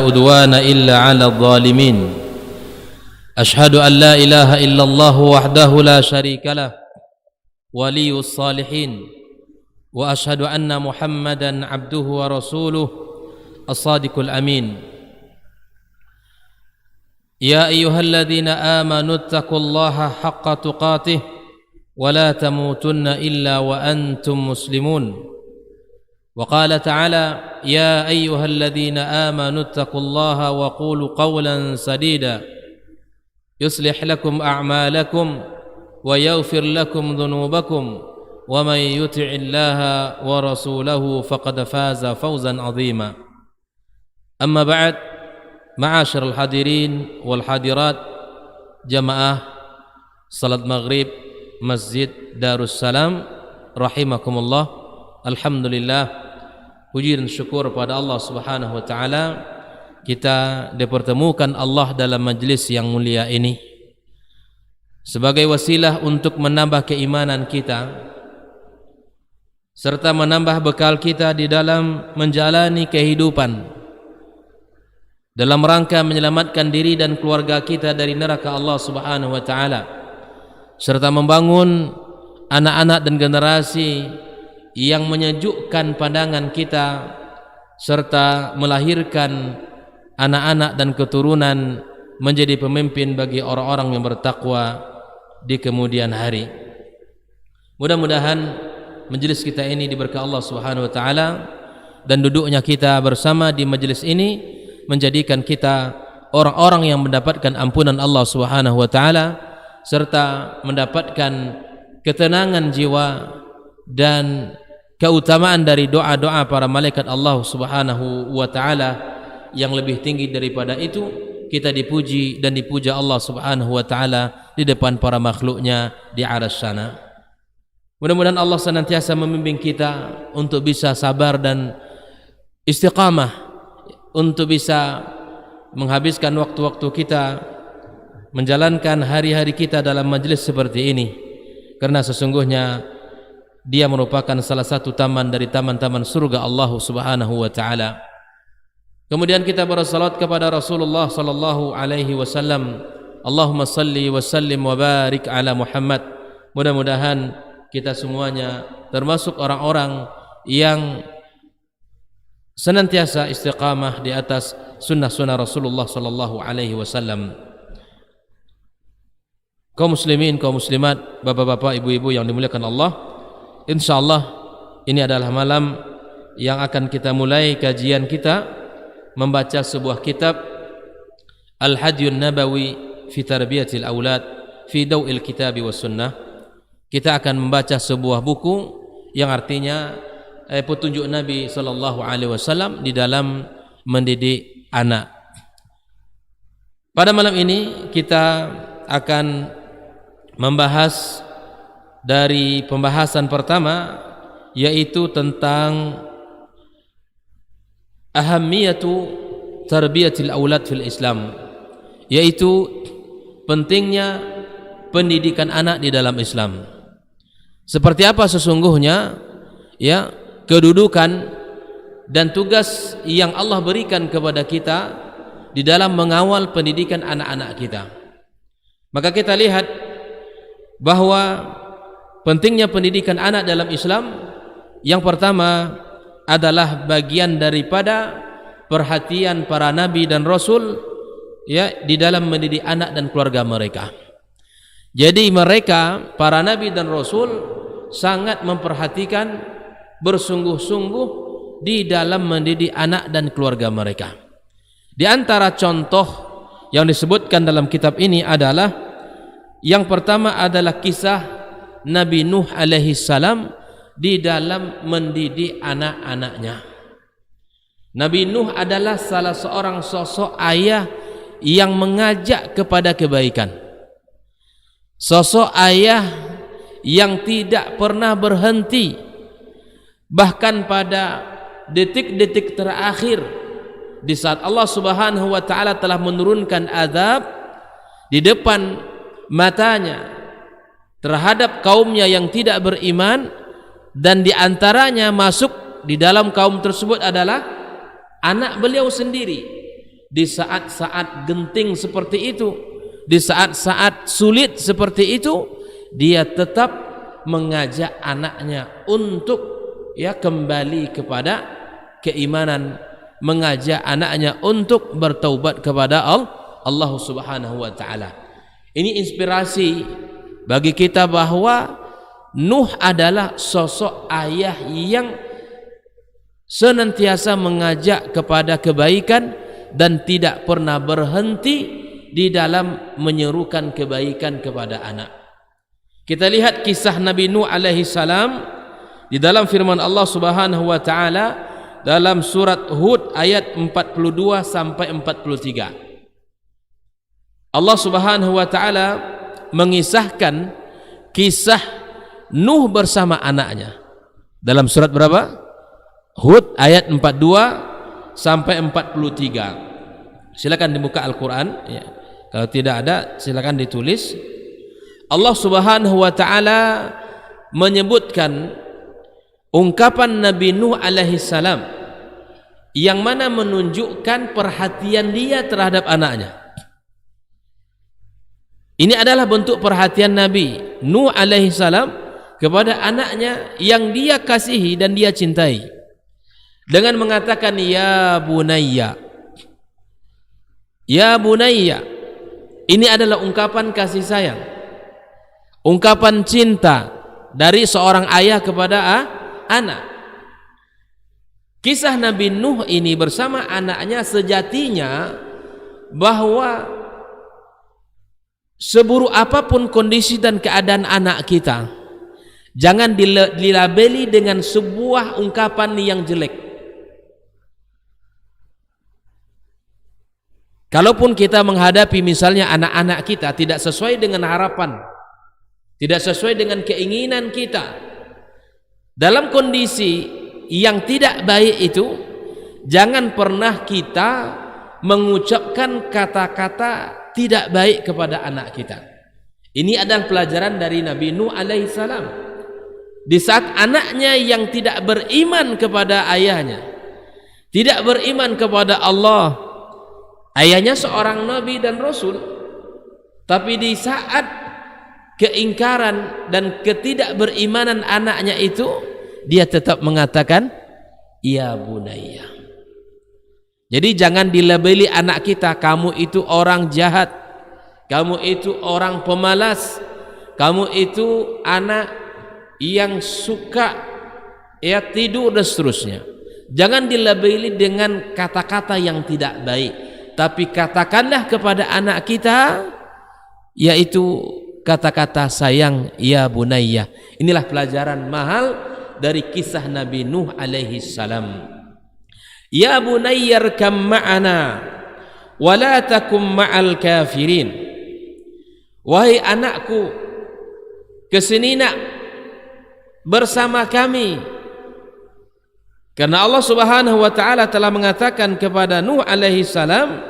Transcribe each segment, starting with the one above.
عدوان إلا على الظالمين أشهد أن لا إله إلا الله وحده لا شريك له ولي الصالحين وأشهد أن محمدا عبده ورسوله الصادق الأمين يا أيها الذين آمنوا اتقوا الله حق تقاته ولا تموتن إلا وأنتم مسلمون وقال تعالى يا أيها الذين آمنوا اتقوا الله وقولوا قولا سديدا يصلح لكم أعمالكم ويغفر لكم ذنوبكم ومن يطع الله ورسوله فقد فاز فوزا عظيما أما بعد معاشر الحاضرين والحاضرات جماعة صلاة maghrib Masjid Darussalam rahimakumullah. Alhamdulillah, puji dan syukur pada Allah Subhanahu wa taala kita dipertemukan Allah dalam majlis yang mulia ini sebagai wasilah untuk menambah keimanan kita serta menambah bekal kita di dalam menjalani kehidupan dalam rangka menyelamatkan diri dan keluarga kita dari neraka Allah Subhanahu wa taala serta membangun anak-anak dan generasi yang menyejukkan pandangan kita serta melahirkan anak-anak dan keturunan menjadi pemimpin bagi orang-orang yang bertakwa di kemudian hari. Mudah-mudahan majelis kita ini diberkahi Allah Subhanahu wa taala dan duduknya kita bersama di majelis ini menjadikan kita orang-orang yang mendapatkan ampunan Allah Subhanahu wa taala serta mendapatkan ketenangan jiwa dan keutamaan dari doa-doa para malaikat Allah Subhanahu wa taala yang lebih tinggi daripada itu kita dipuji dan dipuja Allah Subhanahu wa taala di depan para makhluknya di arsy sana. Mudah-mudahan Allah senantiasa membimbing kita untuk bisa sabar dan istiqamah, untuk bisa menghabiskan waktu-waktu kita menjalankan hari-hari kita dalam majlis seperti ini, karena sesungguhnya dia merupakan salah satu taman dari taman-taman surga Allah Subhanahu wa taala. Kemudian kita bersalawat kepada Rasulullah sallallahu alaihi wasallam. Allahumma salli wa sallim wa barik ala Muhammad. Mudah-mudahan kita semuanya termasuk orang-orang yang senantiasa istiqamah di atas sunnah-sunnah Rasulullah sallallahu alaihi wasallam. Kaum muslimin, kaum muslimat, bapak-bapak, ibu-ibu yang dimuliakan Allah, insyaallah ini adalah malam yang akan kita mulai kajian kita membaca sebuah kitab Al-Hadiyun Nabawi fi Tarbiyatil Aulad fi Daw'il Kitabi was Sunnah. Kita akan membaca sebuah buku yang artinya petunjuk Nabi sallallahu alaihi wasallam di dalam mendidik anak. Pada malam ini kita akan membahas dari pembahasan pertama, yaitu tentang ahammiyatu tarbiyatil aulad fil Islam, yaitu pentingnya pendidikan anak di dalam Islam. Seperti apa sesungguhnya ya kedudukan dan tugas yang Allah berikan kepada kita di dalam mengawal pendidikan anak-anak kita. Maka kita lihat bahwa pentingnya pendidikan anak dalam Islam yang pertama adalah bagian daripada perhatian para nabi dan rasul ya di dalam mendidik anak dan keluarga mereka. Jadi mereka para nabi dan rasul sangat memperhatikan, bersungguh-sungguh di dalam mendidik anak dan keluarga mereka. Di antara contoh yang disebutkan dalam kitab ini adalah yang pertama adalah kisah Nabi Nuh alaihi salam di dalam mendidik anak-anaknya. Nabi Nuh adalah salah seorang sosok ayah yang mengajak kepada kebaikan. Sosok ayah yang tidak pernah berhenti, bahkan pada detik-detik terakhir di saat Allah Subhanahu wa taala telah menurunkan azab di depan matanya terhadap kaumnya yang tidak beriman, dan di antaranya masuk di dalam kaum tersebut adalah anak beliau sendiri di saat-saat genting seperti itu, di saat-saat sulit seperti itu, dia tetap mengajak anaknya untuk kembali kepada keimanan, mengajak anaknya untuk bertaubat kepada Allah Subhanahu wa taala. Ini inspirasi bagi kita bahwa Nuh adalah sosok ayah yang senantiasa mengajak kepada kebaikan dan tidak pernah berhenti di dalam menyerukan kebaikan kepada anak. Kita lihat kisah Nabi Nuh alaihi salam di dalam firman Allah Subhanahu wa taala dalam surat Hud ayat 42 sampai 43. Allah Subhanahu wa taala mengisahkan kisah Nuh bersama anaknya dalam surat berapa? Hud ayat 42 sampai 43. Silakan dibuka Al-Quran ya. Kalau tidak ada silakan ditulis. Allah Subhanahu wa taala menyebutkan ungkapan Nabi Nuh alaihi salam yang mana menunjukkan perhatian dia terhadap anaknya. Ini adalah bentuk perhatian Nabi Nuh alaihi salam kepada anaknya yang dia kasihi dan dia cintai, dengan mengatakan ya bunayya. Ya bunayya, ini adalah ungkapan kasih sayang, ungkapan cinta dari seorang ayah kepada anak. Kisah Nabi Nuh ini bersama anaknya sejatinya bahwa seburuk apapun kondisi dan keadaan anak kita, jangan dilabeli dengan sebuah ungkapan yang jelek. Kalaupun kita menghadapi misalnya anak-anak kita tidak sesuai dengan harapan, tidak sesuai dengan keinginan kita, dalam kondisi yang tidak baik itu, jangan pernah kita mengucapkan kata-kata tidak baik kepada anak kita. Ini adalah pelajaran dari Nabi Nuh alaihi salam. Di saat anaknya yang tidak beriman kepada ayahnya, tidak beriman kepada Allah, ayahnya seorang nabi dan rasul, tapi di saat keingkaran dan ketidakberimanan anaknya itu, dia tetap mengatakan ya bunayya. Jadi jangan dilabeli anak kita, kamu itu orang jahat, kamu itu orang pemalas, kamu itu anak yang suka tidur dan seterusnya. Jangan dilabeli dengan kata-kata yang tidak baik, tapi katakanlah kepada anak kita yaitu kata-kata sayang ya bunayya. Inilah pelajaran mahal dari kisah Nabi Nuh alaihi salam. Ya bunayya arkam ma'ana wa la takum ma'al kafirin. Wahai anakku, kesini nak bersama kami, karena Allah Subhanahu wa taala telah mengatakan kepada Nuh alaihi salam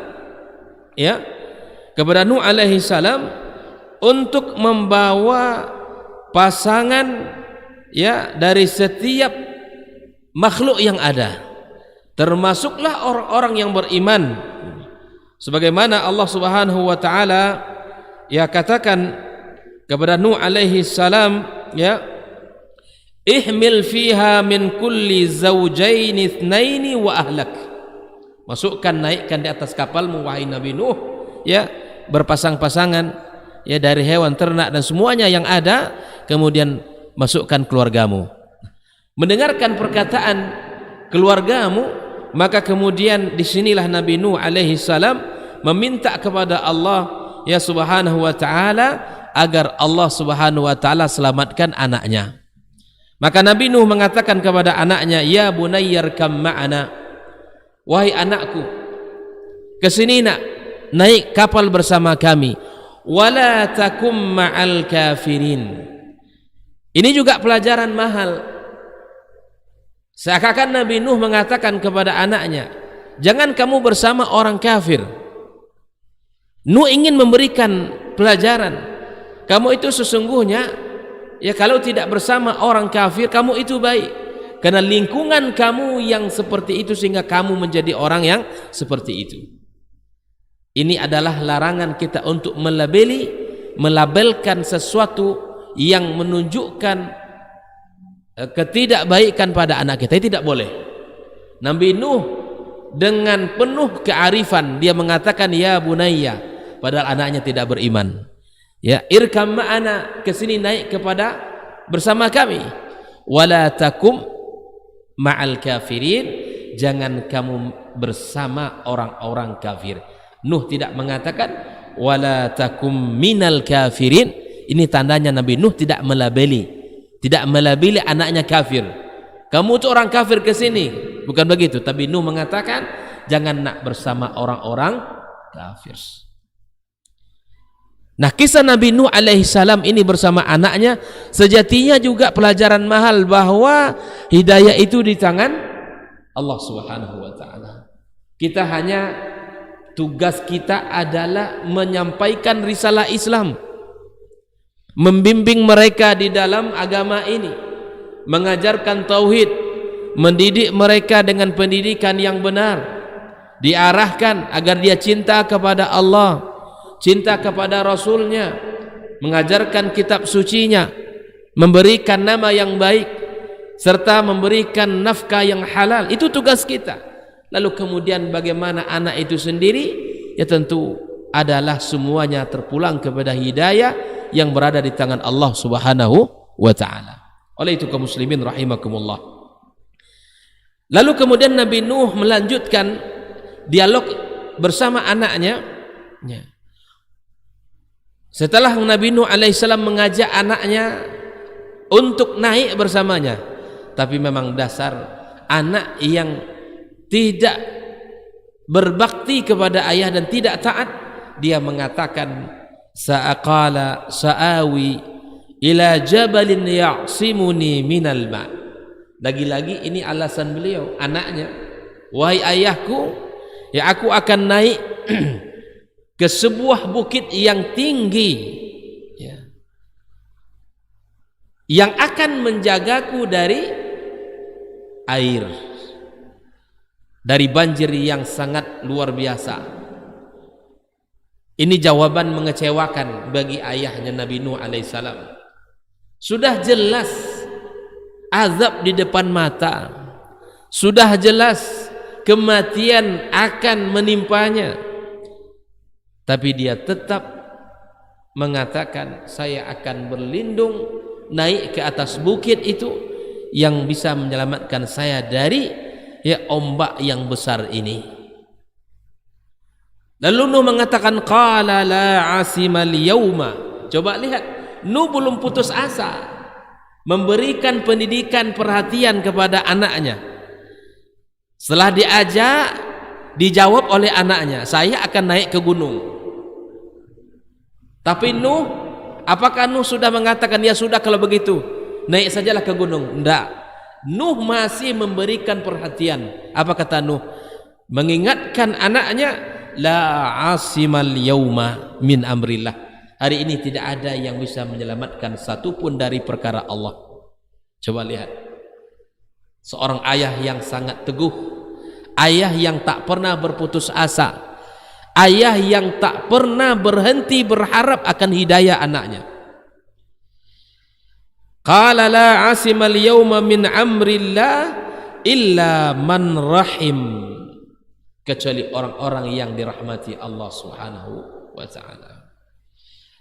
kepada Nuh alaihi salam untuk membawa pasangan dari setiap makhluk yang ada, termasuklah orang-orang yang beriman, sebagaimana Allah Subhanahu wa taala katakan kepada Nuh alaihi salam ihmil fiha min kulli zawjain itsnaini wa ahlak. Masukkan, naikkan di atas kapalmu wahai Nabi Nuh berpasang-pasangan dari hewan ternak dan semuanya yang ada, kemudian masukkan keluargamu. Mendengarkan perkataan keluargamu, maka kemudian disinilah Nabi Nuh alaihi salam meminta kepada Allah Subhanahu wa taala agar Allah Subhanahu wa taala selamatkan anaknya. Maka Nabi Nuh mengatakan kepada anaknya, ya bunayya arkam ma'ana, wahai anakku, kesini nak, naik kapal bersama kami, wala takum ma'al kafirin. Ini juga pelajaran mahal. Seakan-akan Nabi Nuh mengatakan kepada anaknya, jangan kamu bersama orang kafir. Nuh ingin memberikan pelajaran, kamu itu sesungguhnya kalau tidak bersama orang kafir, kamu itu baik, karena lingkungan kamu yang seperti itu sehingga kamu menjadi orang yang seperti itu. Ini adalah larangan kita untuk melabelkan sesuatu yang menunjukkan ketidakbaikan pada anak kita. Tidak boleh. Nabi Nuh dengan penuh kearifan dia mengatakan ya bunayya, padahal anaknya tidak beriman. Ya, irkam ma'ana, kesini naik kepada bersama kami. Wala takum ma'al kafirin, jangan kamu bersama orang-orang kafir. Nuh tidak mengatakan wala takum minal kafirin. Ini tandanya Nabi Nuh tidak melabeli anaknya kafir. Kamu itu orang kafir ke sini, bukan begitu. Tapi Nuh mengatakan jangan nak bersama orang-orang kafir. Nah, kisah Nabi Nuh alaihissalam ini bersama anaknya sejatinya juga pelajaran mahal bahwa hidayah itu di tangan Allah Subhanahu wa taala. Kita hanya tugas kita adalah menyampaikan risalah Islam, membimbing mereka di dalam agama ini, mengajarkan tauhid, mendidik mereka dengan pendidikan yang benar, diarahkan agar dia cinta kepada Allah, cinta kepada Rasulnya, mengajarkan kitab sucinya, memberikan nama yang baik, serta memberikan nafkah yang halal. Itu tugas kita. Lalu kemudian bagaimana anak itu sendiri? Ya tentu adalah semuanya terpulang kepada hidayah yang berada di tangan Allah Subhanahu wa taala. Oleh itu kaum muslimin rahimakumullah. Lalu kemudian Nabi Nuh melanjutkan dialog bersama anaknya. Setelah Nabi Nuh alaihissalam mengajak anaknya untuk naik bersamanya, tapi memang dasar anak yang tidak berbakti kepada ayah dan tidak taat, dia mengatakan sa'awi ila jabalin ya'simuni minal ma'. Lagi-lagi ini alasan beliau, anaknya, wahai ayahku, ya aku akan naik ke sebuah bukit yang tinggi, ya, yang akan menjagaku dari air, dari banjir yang sangat luar biasa. Ini jawaban mengecewakan bagi ayahnya Nabi Nuh alaihissalam. Sudah jelas azab di depan mata, sudah jelas kematian akan menimpanya, tapi dia tetap mengatakan saya akan berlindung naik ke atas bukit itu yang bisa menyelamatkan saya dari ombak yang besar ini. Lalu Nuh mengatakan qala la asimal yauma. Coba lihat, Nuh belum putus asa memberikan pendidikan perhatian kepada anaknya. Setelah diajak, dijawab oleh anaknya, saya akan naik ke gunung. Tapi Nuh, apakah Nuh sudah mengatakan ya sudah kalau begitu naik sajalah ke gunung? Tidak. Nuh masih memberikan perhatian. Apa kata Nuh? Mengingatkan anaknya, la asimal yauma min amrillah. Hari ini tidak ada yang bisa menyelamatkan satupun dari perkara Allah. Coba lihat, seorang ayah yang sangat teguh, ayah yang tak pernah berputus asa, ayah yang tak pernah berhenti berharap akan hidayah anaknya. Qala la asimal yawma min amrillah illa man rahim, kecuali orang-orang yang dirahmati Allah Subhanahu wa taala.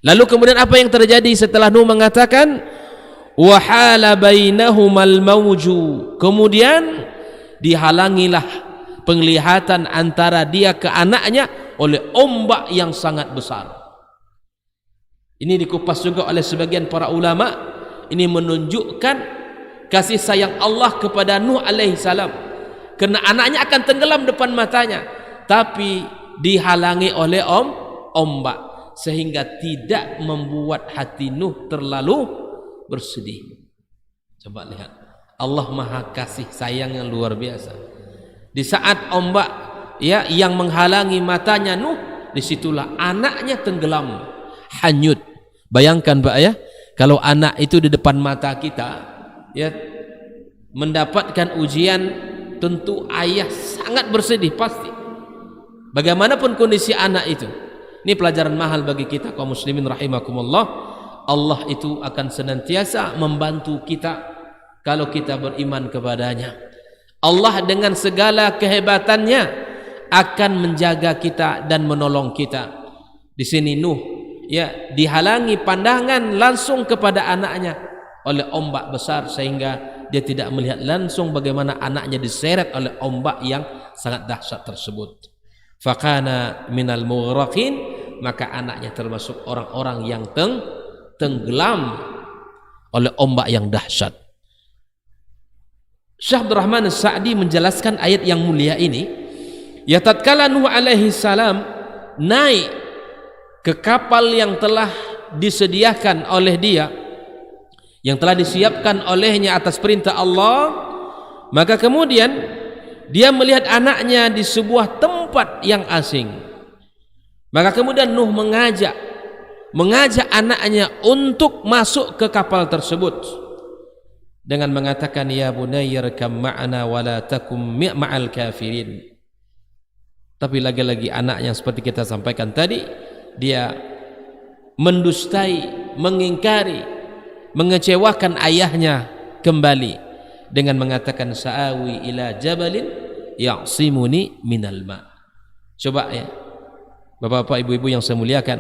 Lalu kemudian apa yang terjadi setelah Nuh mengatakan wa hala bainahumal mawju, kemudian dihalangilah penglihatan antara dia ke anaknya oleh ombak yang sangat besar. Ini dikupas juga oleh sebagian para ulama. Ini menunjukkan kasih sayang Allah kepada Nuh alaihissalam, karena anaknya akan tenggelam depan matanya, tapi dihalangi oleh ombak, sehingga tidak membuat hati Nuh terlalu bersedih. Coba lihat, Allah maha kasih sayang yang luar biasa. Di saat ombak yang menghalangi matanya Nuh, disitulah anaknya tenggelam, hanyut. Bayangkan Pak ya, kalau anak itu di depan mata kita, ya, mendapatkan ujian, tentu ayah sangat bersedih pasti. Bagaimanapun kondisi anak itu, ini pelajaran mahal bagi kita kaum muslimin rahimakumullah. Allah itu akan senantiasa membantu kita kalau kita beriman kepadanya. Allah dengan segala kehebatannya akan menjaga kita dan menolong kita. Di sini Nuh ya dihalangi pandangan langsung kepada anaknya oleh ombak besar sehingga dia tidak melihat langsung bagaimana anaknya diseret oleh ombak yang sangat dahsyat tersebut. Fakana minal mughraqin, maka anaknya termasuk orang-orang yang tenggelam oleh ombak yang dahsyat. Syekh Abdul Rahman As-Sa'di menjelaskan ayat yang mulia ini, ya tatkala Nuh alaihi salam naik ke kapal yang telah disediakan oleh dia, yang telah disiapkan olehnya atas perintah Allah, maka kemudian dia melihat anaknya di sebuah tempat yang asing. Maka kemudian Nuh mengajak anaknya untuk masuk ke kapal tersebut dengan mengatakan, ya bunayya rkam ma'ana wa la takum ma'al kafirin. Tapi lagi-lagi anaknya seperti kita sampaikan tadi, dia mendustai, mengingkari, mengecewakan ayahnya kembali dengan mengatakan, sa'awi ila jabalin ya'simuni minal ma'. Coba ya Bapak-bapak, ibu-ibu yang saya muliakan,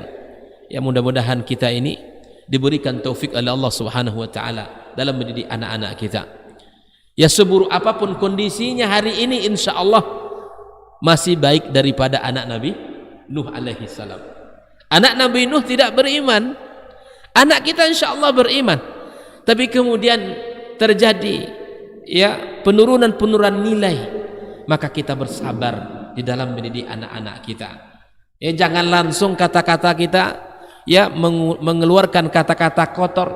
ya mudah-mudahan kita ini diberikan taufik oleh Allah Subhanahu wa taala dalam mendidik anak-anak kita. Ya seburuk apapun kondisinya hari ini, insya Allah masih baik daripada anak Nabi Nuh alaihi salam. Anak Nabi Nuh tidak beriman, anak kita insya Allah beriman, tapi kemudian terjadi ya penurunan nilai, maka kita bersabar di dalam mendidik anak-anak kita. Ya jangan langsung kata-kata kita ya mengeluarkan kata-kata kotor,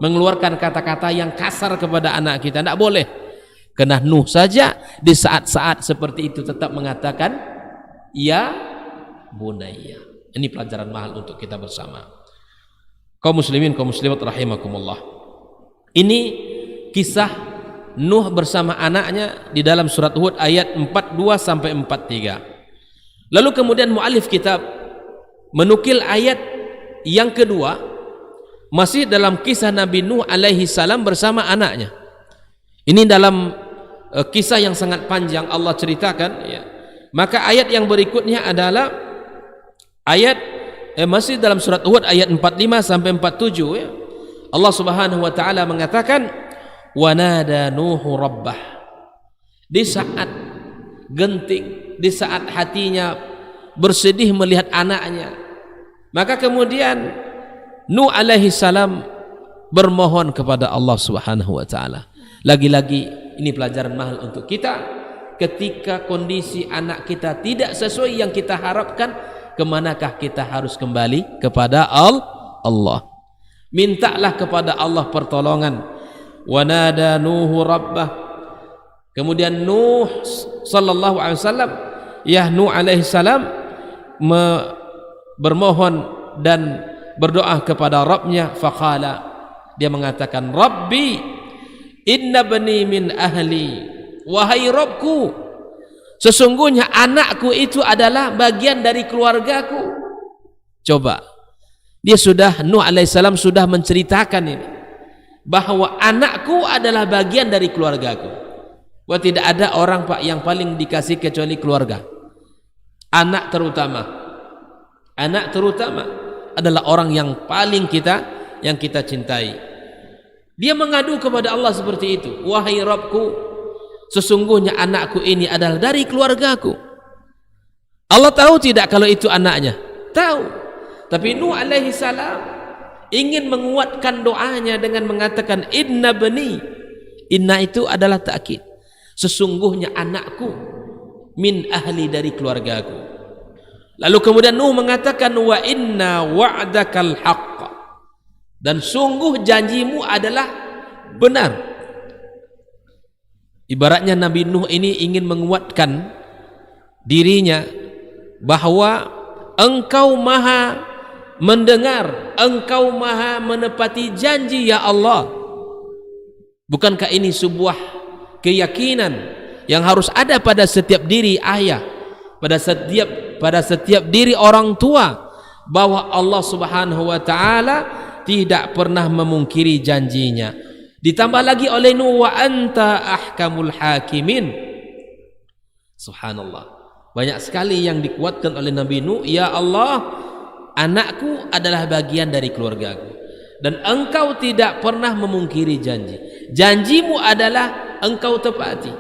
mengeluarkan kata-kata yang kasar kepada anak kita, tidak boleh. Karena Nuh saja di saat-saat seperti itu tetap mengatakan ya bunayya. Ini pelajaran mahal untuk kita bersama. Kaum muslimin, kaum muslimat rahimakumullah. Ini kisah Nuh bersama anaknya di dalam surat Hud ayat 42 sampai 43. Lalu kemudian muallif kitab menukil ayat yang kedua masih dalam kisah Nabi Nuh alaihi salam bersama anaknya. Ini dalam kisah yang sangat panjang Allah ceritakan ya. Maka ayat yang berikutnya adalah ayat masih dalam surat Hud ayat 45 sampai 47 ya. Allah Subhanahu wa taala mengatakan, wa nada Nuhu rabbah. Di saat genting, di saat hatinya bersedih melihat anaknya, maka kemudian Nuh alaihi salam bermohon kepada Allah Subhanahu wa taala. Lagi-lagi ini pelajaran mahal untuk kita. Ketika kondisi anak kita tidak sesuai yang kita harapkan, kemanakah kita harus kembali? Kepada Allah. Mintalah kepada Allah pertolongan. Wa nada Nuhu rabbah. Kemudian Nuh sallallahu alaihi wasallam, ya Nuh alaihi salam bermohon dan berdoa kepada Rabbnya. Faqala, dia mengatakan, Rabbi inna bani min ahli. Wahai Rabbku, sesungguhnya anakku itu adalah bagian dari keluargaku. Coba, dia sudah, Nuh alaihissalam sudah menceritakan ini, bahwa anakku adalah bagian dari keluargaku. Wah, tidak ada orang Pak yang paling dikasih kecuali keluarga. Anak terutama adalah orang yang paling kita cintai. Dia mengadu kepada Allah seperti itu. Wahai Rabbku, sesungguhnya anakku ini adalah dari keluargaku. Allah tahu tidak kalau itu anaknya? Tahu. Tapi Nuh alaihi salam ingin menguatkan doanya dengan mengatakan inna bani. Inna itu adalah takkid. Sesungguhnya anakku min ahli, dari keluargaku. Lalu kemudian Nuh mengatakan wa inna wa'dakal haqq. Dan sungguh janjimu adalah benar. Ibaratnya Nabi Nuh ini ingin menguatkan dirinya bahwa engkau maha mendengar, engkau maha menepati janji ya Allah. Bukankah ini sebuah keyakinan yang harus ada pada setiap diri ayah, pada setiap diri orang tua bahwa Allah Subhanahu wa taala tidak pernah memungkiri janjinya. Ditambah lagi oleh Nuh, wa anta ahkamul hakimin. Subhanallah. Banyak sekali yang dikuatkan oleh Nabi Nuh, ya Allah, anakku adalah bagian dari keluargaku dan engkau tidak pernah memungkiri janji. Janjimu adalah engkau tepati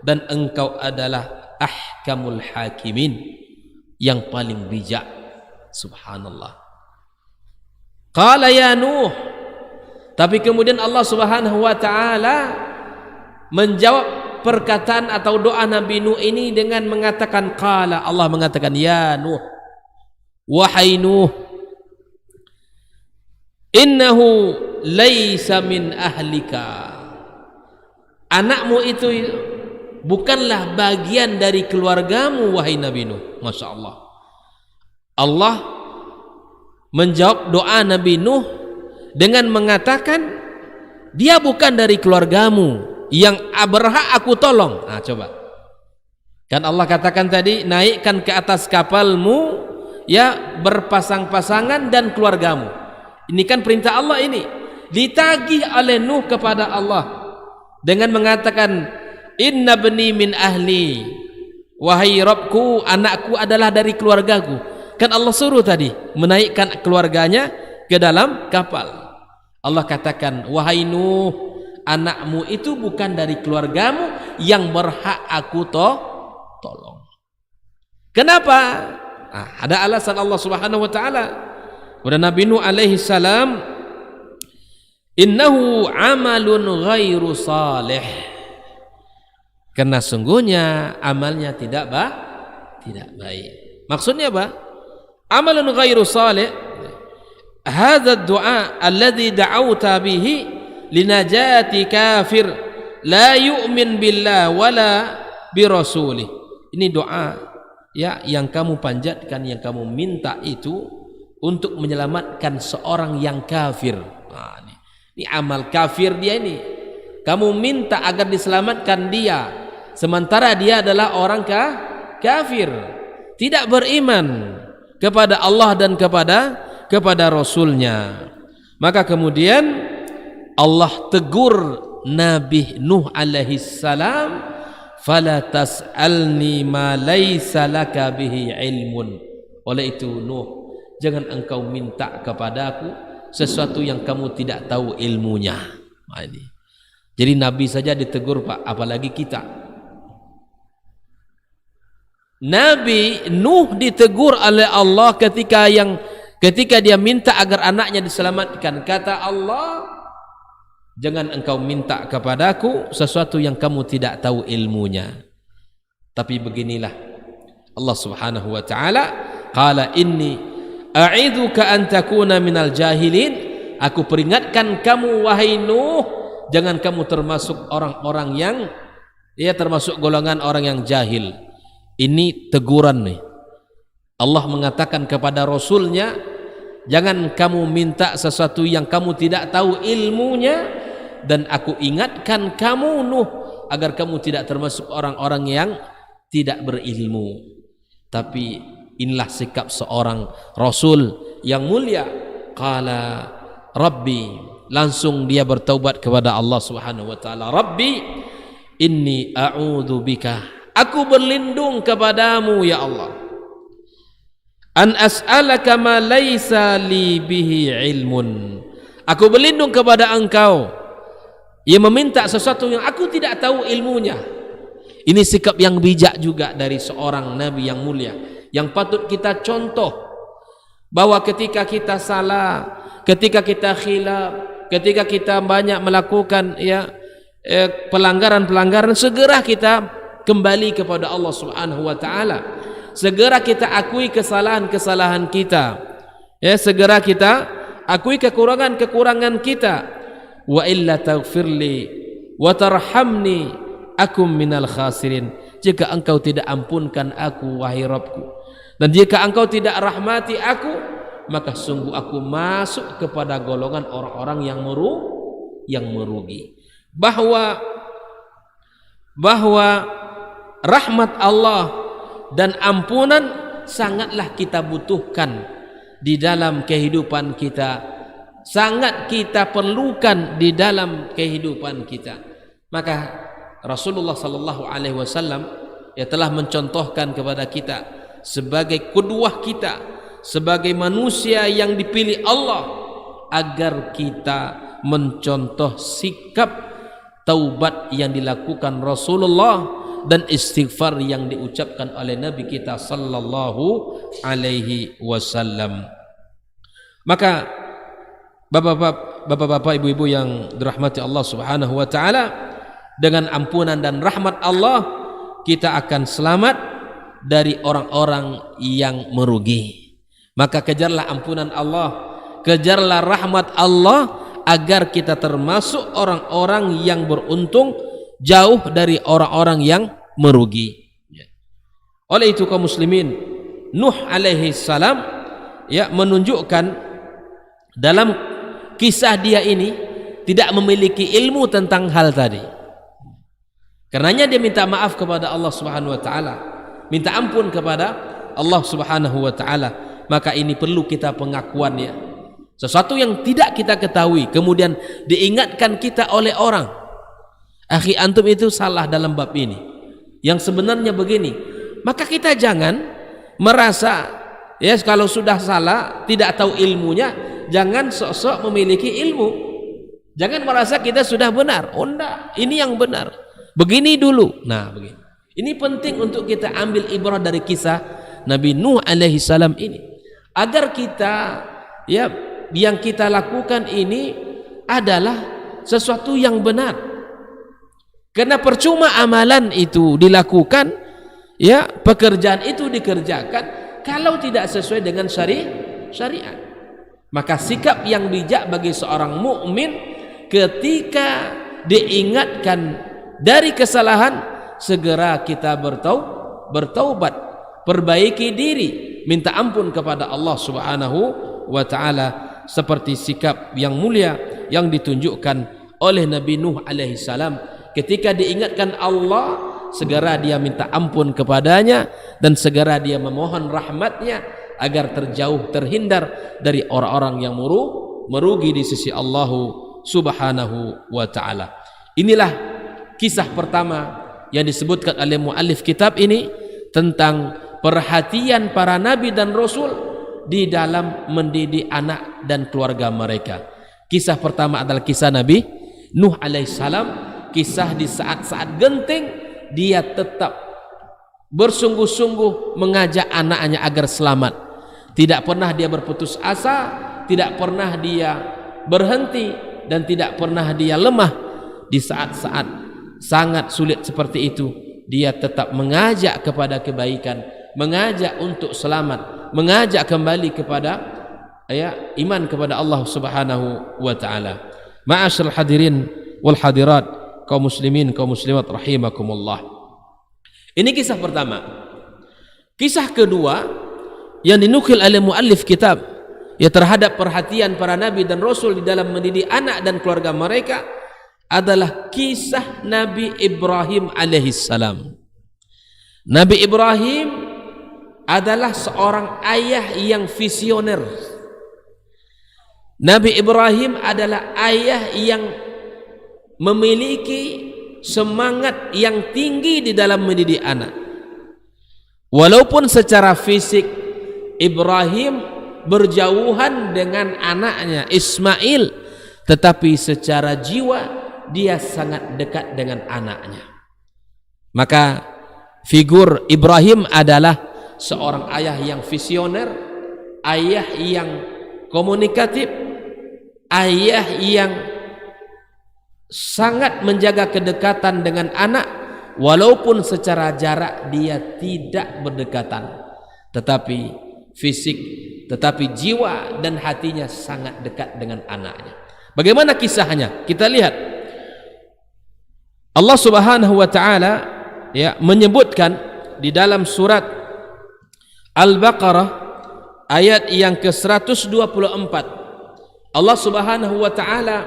dan engkau adalah ahkamul hakimin, yang paling bijak. Subhanallah. Qala ya Nuh, tapi kemudian Allah Subhanahu wa taala menjawab perkataan atau doa Nabi Nuh ini dengan mengatakan qala. Allah mengatakan, ya Nuh, wahai Nuh, innahu laisa min ahlika, anakmu itu bukanlah bagian dari keluargamu, wahai Nabi Nuh. Masya Allah. Allah menjawab doa Nabi Nuh dengan mengatakan, dia bukan dari keluargamu yang berhak aku tolong. Nah, coba. Kan Allah katakan tadi, naikkan ke atas kapalmu ya berpasang-pasangan dan keluargamu. Ini kan perintah Allah ini. Ditagih oleh Nuh kepada Allah dengan mengatakan, inna bani min ahli, wahai Rabbku, anakku adalah dari keluargaku. Kan Allah suruh tadi menaikkan keluarganya ke dalam kapal. Allah katakan, wahai Nuh, anakmu itu bukan dari keluargamu yang berhak aku tolong. Kenapa? Nah, ada alasan Allah Subhanahu wa taala. Kepada Nabi Nuh alaihi salam, innahu amalun ghairu salih, karena sungguhnya amalnya tidak baik. Maksudnya apa? Amalun ghairu salih, hadha ad-du'a alladhi da'awta bihi linajati kafir la yu'min billah wala birasulih. Ini doa ya yang kamu panjatkan, yang kamu minta itu untuk menyelamatkan seorang yang kafir. Nah, ini amal kafir dia ini. Kamu minta agar diselamatkan dia, sementara dia adalah orang kafir, tidak beriman kepada Allah dan kepada Rasulnya. Maka kemudian Allah tegur Nabi Nuh alaihi salam, fala tas'alni ma laisa laka bihi ilmun. Oleh itu Nuh, jangan engkau minta kepadaku sesuatu yang kamu tidak tahu ilmunya. Nah, ini. Jadi Nabi saja ditegur, Pak, apalagi kita. Nabi Nuh ditegur oleh Allah ketika dia minta agar anaknya diselamatkan. Kata Allah, jangan engkau minta kepadaku sesuatu yang kamu tidak tahu ilmunya. Tapi beginilah Allah Subhanahu wa taala, qala inni a'idzuka an takuna minal jahilin. Aku peringatkan kamu wahai Nuh, jangan kamu termasuk orang-orang yang termasuk golongan orang yang jahil. Ini teguran nih. Allah mengatakan kepada Rasulnya, jangan kamu minta sesuatu yang kamu tidak tahu ilmunya, dan aku ingatkan kamu Nuh agar kamu tidak termasuk orang-orang yang tidak berilmu. Tapi inilah sikap seorang Rasul yang mulia. Qala Rabbi, langsung dia bertaubat kepada Allah Subhanahu wa taala. Rabbi inni a'udzu bika, aku berlindung kepadamu ya Allah, an as'alaka ma laisa li bihi ilmun, aku berlindung kepada engkau yang meminta sesuatu yang aku tidak tahu ilmunya. Ini sikap yang bijak juga dari seorang Nabi yang mulia, yang patut kita contoh, bahwa ketika kita salah, ketika kita khilaf, ketika kita banyak melakukan pelanggaran-pelanggaran, segera kita kembali kepada Allah Subhanahu wa taala. Segera kita akui kesalahan-kesalahan kita. Segera kita akui kekurangan-kekurangan kita. Wa illa taghfirli wa tarhamni akum minal khasirin. Jika engkau tidak ampunkan aku wahai Rabbku, dan jika engkau tidak rahmati aku, maka sungguh aku masuk kepada golongan orang-orang yang merugi. Bahwa rahmat Allah dan ampunan sangatlah kita butuhkan di dalam kehidupan kita, sangat kita perlukan di dalam kehidupan kita. Maka Rasulullah sallallahu alaihi wasallam ya telah mencontohkan kepada kita sebagai qudwah kita, sebagai manusia yang dipilih Allah agar kita mencontoh sikap taubat yang dilakukan Rasulullah dan istighfar yang diucapkan oleh Nabi kita sallallahu alaihi wasallam. Maka bapak-bapak, ibu-ibu yang dirahmati Allah Subhanahu wa taala, dengan ampunan dan rahmat Allah kita akan selamat dari orang-orang yang merugi. Maka kejarlah ampunan Allah, kejarlah rahmat Allah agar kita termasuk orang-orang yang beruntung, jauh dari orang-orang yang merugi. Oleh itu kaum muslimin, Nuh alaihi salam ya menunjukkan dalam kisah dia ini tidak memiliki ilmu tentang hal tadi. Karenanya dia minta maaf kepada Allah Subhanahu wa taala, minta ampun kepada Allah Subhanahu wa taala. Maka ini perlu kita pengakuannya. Sesuatu yang tidak kita ketahui kemudian diingatkan kita oleh orang. Akhi, antum itu salah dalam bab ini. Yang sebenarnya begini. Maka kita jangan merasa ya kalau sudah salah, tidak tahu ilmunya, jangan sok-sok memiliki ilmu. Jangan merasa kita sudah benar. Oh enggak, ini yang benar. Begini dulu. Nah, begini. Ini penting untuk kita ambil ibrah dari kisah Nabi Nuh alaihi salam ini. Agar kita ya yang kita lakukan ini adalah sesuatu yang benar. Karena percuma amalan itu dilakukan, ya pekerjaan itu dikerjakan kalau tidak sesuai dengan syariat. Maka sikap yang bijak bagi seorang mukmin ketika diingatkan dari kesalahan, segera kita bertaubat, perbaiki diri, minta ampun kepada Allah Subhanahu wa taala, seperti sikap yang mulia yang ditunjukkan oleh Nabi Nuh alaihi salam. Ketika diingatkan Allah, segera dia minta ampun kepadanya dan segera dia memohon rahmatnya agar terhindar dari orang-orang yang merugi di sisi Allah Subhanahu wa taala. Inilah kisah pertama yang disebutkan oleh muallif kitab ini tentang perhatian para nabi dan rasul di dalam mendidik anak dan keluarga mereka. Kisah pertama adalah kisah Nabi Nuh alaihissalam. Kisah di saat-saat genting dia tetap bersungguh-sungguh mengajak anaknya agar selamat. Tidak pernah dia berputus asa, tidak pernah dia berhenti, dan tidak pernah dia lemah. Di saat-saat sangat sulit seperti itu, dia tetap mengajak kepada kebaikan, mengajak untuk selamat, mengajak kembali kepada iman kepada Allah Subhanahu wa taala. Ma'asyiral hadirin wal hadirat, kaum muslimin, kaum muslimat rahimakumullah. Ini kisah pertama. Kisah kedua yang dinukil oleh muallif kitab ya terhadap perhatian para nabi dan rasul di dalam mendidik anak dan keluarga mereka adalah kisah Nabi Ibrahim alaihissalam. Nabi Ibrahim adalah seorang ayah yang visioner. Nabi Ibrahim adalah ayah yang memiliki semangat yang tinggi di dalam mendidik anak. Walaupun secara fisik Ibrahim berjauhan dengan anaknya Ismail, tetapi secara jiwa dia sangat dekat dengan anaknya. Maka figur Ibrahim adalah seorang ayah yang visioner, ayah yang komunikatif, ayah yang sangat menjaga kedekatan dengan anak, walaupun secara jarak dia tidak berdekatan, tetapi fisik, tetapi jiwa dan hatinya sangat dekat dengan anaknya. Bagaimana kisahnya? Kita lihat. Allah Subhanahu wa taala ya menyebutkan di dalam surat Al-Baqarah ayat yang ke-124. Allah Subhanahu wa taala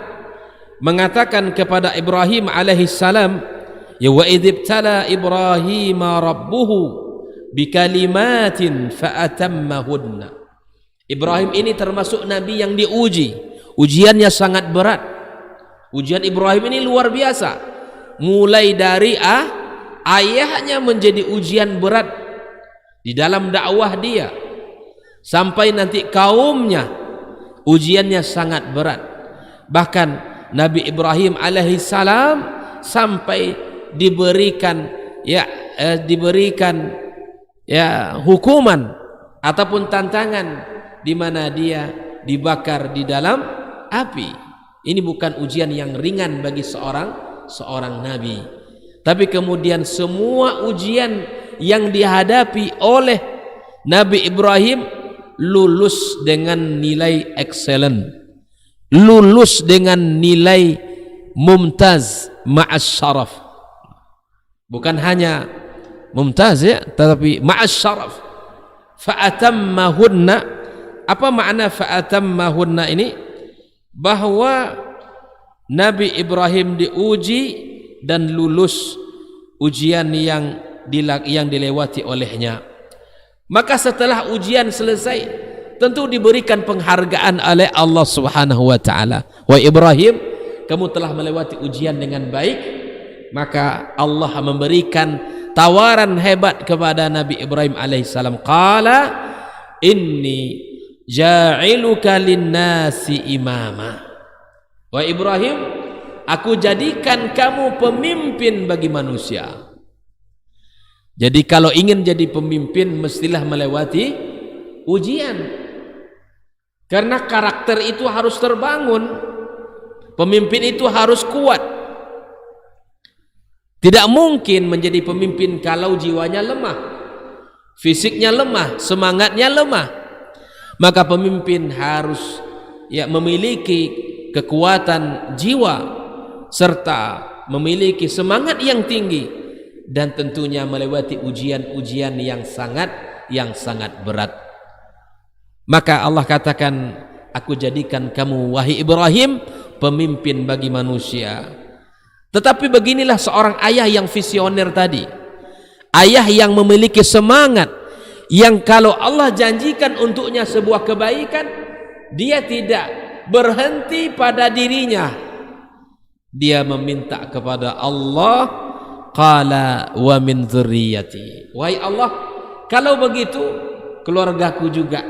mengatakan kepada Ibrahim alaihissalam, ya wa idzibtala Ibrahim rabbuhu bikalimatin fa'atammahunna. Ibrahim ini termasuk nabi yang diuji. Ujiannya sangat berat. Ujian Ibrahim ini luar biasa. Mulai dari ayahnya menjadi ujian berat di dalam dakwah dia, sampai nanti kaumnya ujiannya sangat berat. Bahkan Nabi Ibrahim alaihissalam sampai diberikan hukuman ataupun tantangan di mana dia dibakar di dalam api. Ini bukan ujian yang ringan bagi seorang nabi. Tapi kemudian semua ujian yang dihadapi oleh Nabi Ibrahim lulus dengan nilai excellent, lulus dengan nilai mumtaz ma'as syaraf. Bukan hanya mumtaz ya, tetapi ma'as syaraf. Fa'atammahunna. Apa makna fa'atammahunna ini? Bahwa Nabi Ibrahim diuji dan lulus ujian yang dilewati olehnya. Maka setelah ujian selesai, tentu diberikan penghargaan oleh Allah Subhanahu wa taala. Wa Ibrahim, kamu telah melewati ujian dengan baik. Maka Allah memberikan tawaran hebat kepada Nabi Ibrahim alaihissalam. Qala inni ja'iluka linnasi imama. Wa Ibrahim, aku jadikan kamu pemimpin bagi manusia. Jadi kalau ingin jadi pemimpin mestilah melewati ujian. Karena karakter itu harus terbangun. Pemimpin itu harus kuat. Tidak mungkin menjadi pemimpin kalau jiwanya lemah, fisiknya lemah, semangatnya lemah. Maka pemimpin harus memiliki kekuatan jiwa serta memiliki semangat yang tinggi, dan tentunya melewati ujian-ujian yang sangat berat. Maka Allah katakan, aku jadikan kamu wahai Ibrahim pemimpin bagi manusia. Tetapi beginilah seorang ayah yang visioner tadi, ayah yang memiliki semangat, yang kalau Allah janjikan untuknya sebuah kebaikan, dia tidak berhenti pada dirinya, dia meminta kepada Allah. Qala wa min dzurriyyati. Wahai Allah, kalau begitu keluargaku juga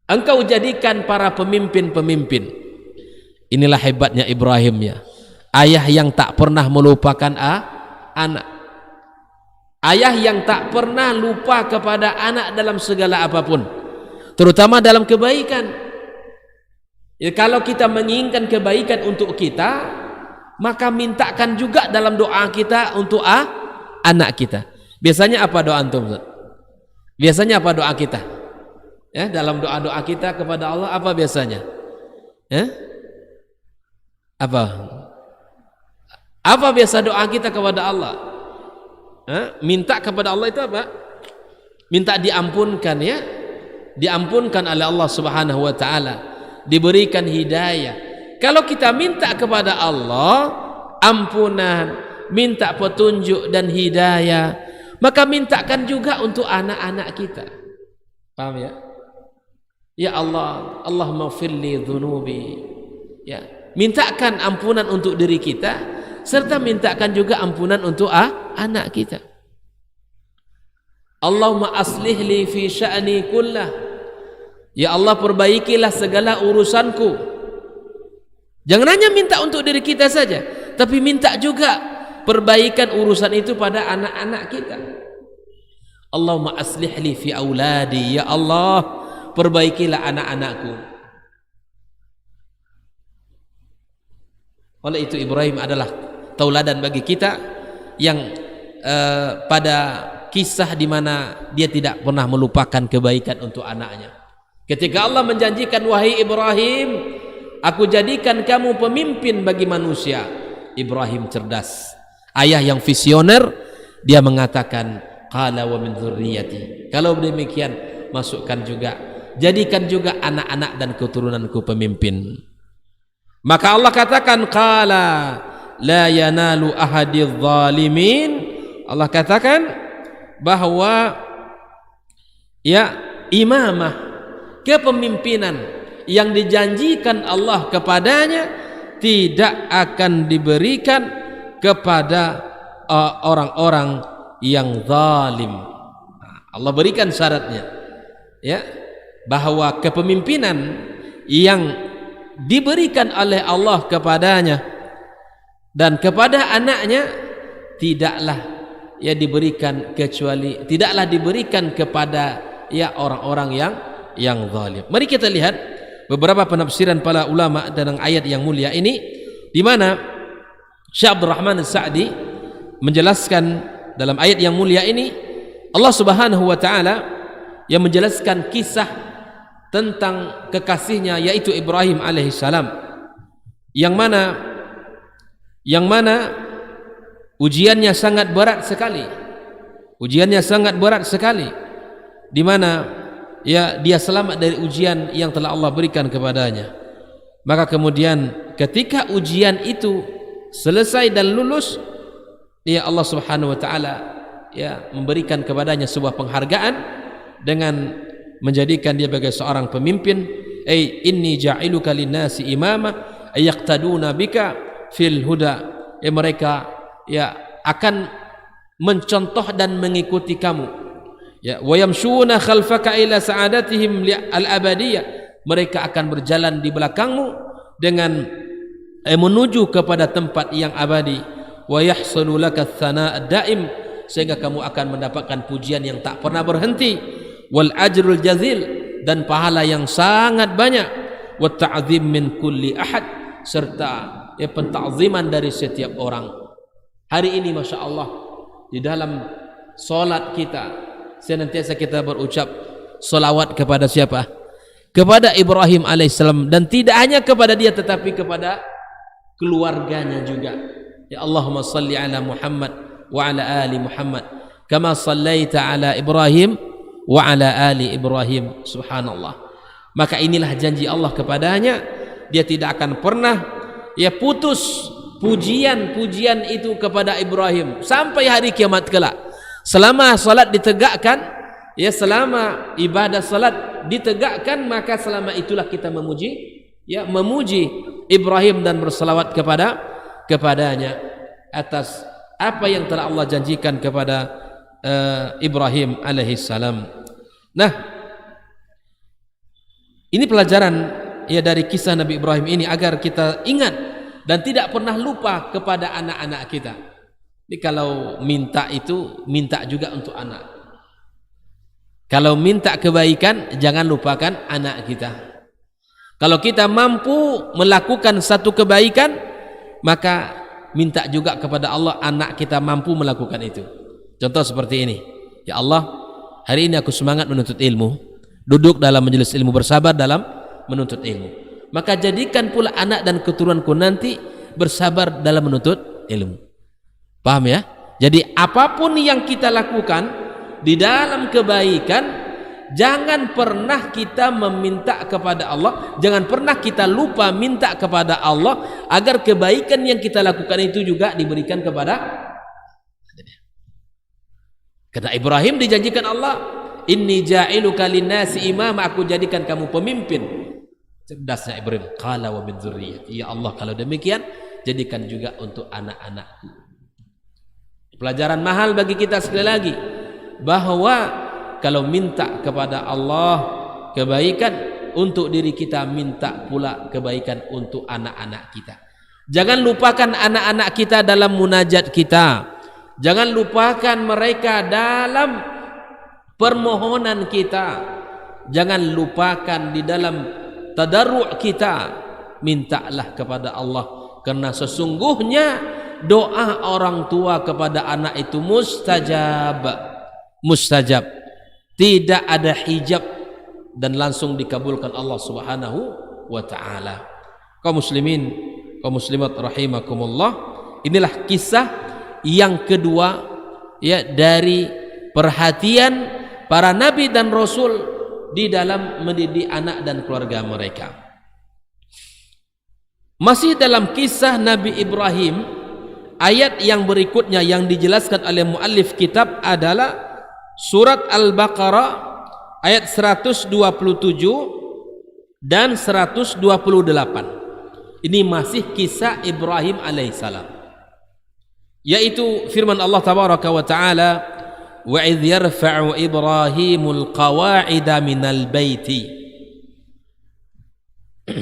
Engkau jadikan para pemimpin-pemimpin. Inilah hebatnya Ibrahim ya. Ayah yang tak pernah melupakan anak. Ayah yang tak pernah lupa kepada anak dalam segala apapun, terutama dalam kebaikan. Ya, kalau kita menginginkan kebaikan untuk kita, maka mintakan juga dalam doa kita untuk anak kita. Biasanya apa doa antum? Biasanya apa doa kita? Ya, dalam doa-doa kita kepada Allah apa biasanya? Ya? Apa biasa doa kita kepada Allah? Minta kepada Allah itu apa? Minta diampunkan ya. Diampunkan oleh Allah Subhanahu wa taala, diberikan hidayah. Kalau kita minta kepada Allah ampunan, minta petunjuk dan hidayah, maka mintakan juga untuk anak-anak kita. Paham ya? Ya Allah, Allahumma firli dhunubi. Ya, mintakan ampunan untuk diri kita serta mintakan juga ampunan untuk anak kita. Allahumma aslih li fi sya'ni kullah. Ya Allah, perbaikilah segala urusanku. Jangan hanya minta untuk diri kita saja, tapi minta juga perbaikan urusan itu pada anak-anak kita. Allahumma aslih li fi auladi. Ya Allah, perbaikilah anak-anakku. Oleh itu Ibrahim adalah tauladan bagi kita yang pada kisah di mana dia tidak pernah melupakan kebaikan untuk anaknya. Ketika Allah menjanjikan, wahai Ibrahim, aku jadikan kamu pemimpin bagi manusia. Ibrahim cerdas, ayah yang visioner. Dia mengatakan, qala wa min dzurriyyati. Kalau demikian, masukkan juga, jadikan juga anak-anak dan keturunanku pemimpin. Maka Allah katakan, qala la yanalu ahadidz zalimin. Allah katakan, bahwa ya imamah, kepemimpinan yang dijanjikan Allah kepadanya tidak akan diberikan kepada orang-orang yang zalim. Allah berikan syaratnya, ya, bahwa kepemimpinan yang diberikan oleh Allah kepadanya dan kepada anaknya tidaklah ya diberikan kecuali tidaklah diberikan kepada ya orang-orang yang zalim. Mari kita lihat beberapa penafsiran para ulama tentang ayat yang mulia ini, di mana Syekh Abdul Rahman As-Sa'di menjelaskan dalam ayat yang mulia ini Allah Subhanahu wa taala yang menjelaskan kisah tentang kekasihnya yaitu Ibrahim alaihissalam, yang mana ujiannya sangat berat sekali, di mana ya dia selamat dari ujian yang telah Allah berikan kepadanya. Maka kemudian ketika ujian itu selesai dan lulus, ya Allah Subhanahu wa taala ya memberikan kepadanya sebuah penghargaan dengan menjadikan dia sebagai seorang pemimpin. Inni ja'iluka linnasi imama ayaqtaduna bika fil huda. Mereka ya akan mencontoh dan mengikuti kamu, ya, wa yamshuna khalfaka ila sa'adatihim al-abadiyah. Mereka akan berjalan di belakangmu dengan menuju kepada tempat yang abadi. Wa yahsulu laka ats-tsanaa ad-daim, sehingga kamu akan mendapatkan pujian yang tak pernah berhenti. Wal ajrul jazil, dan pahala yang sangat banyak. Wa ta'zim min kulli ahad, serta ya pentakziman dari setiap orang. Hari ini Masya Allah di dalam solat kita senantiasa kita berucap solawat kepada siapa? Kepada Ibrahim alaihissalam, dan tidak hanya kepada dia tetapi kepada keluarganya juga. Ya Allahumma salli ala Muhammad wa ala ali Muhammad kama sallaita ala Ibrahim wa ala ali Ibrahim. Subhanallah. Maka inilah janji Allah kepadanya, dia tidak akan pernah ya putus pujian itu kepada Ibrahim sampai hari kiamat kelak. Selama salat ditegakkan, ya selama ibadah salat ditegakkan, maka selama itulah kita memuji Ibrahim dan berselawat kepadanya atas apa yang telah Allah janjikan kepada Ibrahim alaihissalam. Nah, ini pelajaran ya dari kisah Nabi Ibrahim ini agar kita ingat dan tidak pernah lupa kepada anak-anak kita. Jadi kalau minta itu minta juga untuk anak. Kalau minta kebaikan jangan lupakan anak kita. Kalau kita mampu melakukan satu kebaikan, maka minta juga kepada Allah anak kita mampu melakukan itu. Contoh seperti ini, ya Allah, hari ini aku semangat menuntut ilmu, duduk dalam majelis ilmu, bersabar dalam menuntut ilmu. Maka jadikan pula anak dan keturunanku nanti bersabar dalam menuntut ilmu. Paham ya? Jadi apapun yang kita lakukan di dalam kebaikan, jangan pernah kita meminta kepada Allah, jangan pernah kita lupa minta kepada Allah agar kebaikan yang kita lakukan itu juga diberikan kepada. Kata Ibrahim dijanjikan Allah, inni ja'iluka linnasi imama, aku jadikan kamu pemimpin. Cerdasnya Ibrahim, qala wa min dzurriyyati, ya Allah kalau demikian jadikan juga untuk anak-anakku. Pelajaran mahal bagi kita sekali lagi, bahwa kalau minta kepada Allah kebaikan untuk diri kita, minta pula kebaikan untuk anak-anak kita. Jangan lupakan anak-anak kita dalam munajat kita. Jangan lupakan mereka dalam permohonan kita. Jangan lupakan di dalam tadarru' kita. Mintalah kepada Allah, karena sesungguhnya doa orang tua kepada anak itu mustajab. Tidak ada hijab dan langsung dikabulkan Allah Subhanahu wa taala. Kaum muslimin, kaum muslimat rahimakumullah, inilah kisah yang kedua ya dari perhatian para nabi dan rasul di dalam mendidik anak dan keluarga mereka. Masih dalam kisah Nabi Ibrahim, ayat yang berikutnya yang dijelaskan oleh muallif kitab adalah surat Al-Baqarah ayat 127 dan 128. Ini masih kisah Ibrahim alaihissalam, yaitu firman Allah tabaraka wa taala, wa idh yarfa'u Ibrahimul qawa'ida minal baiti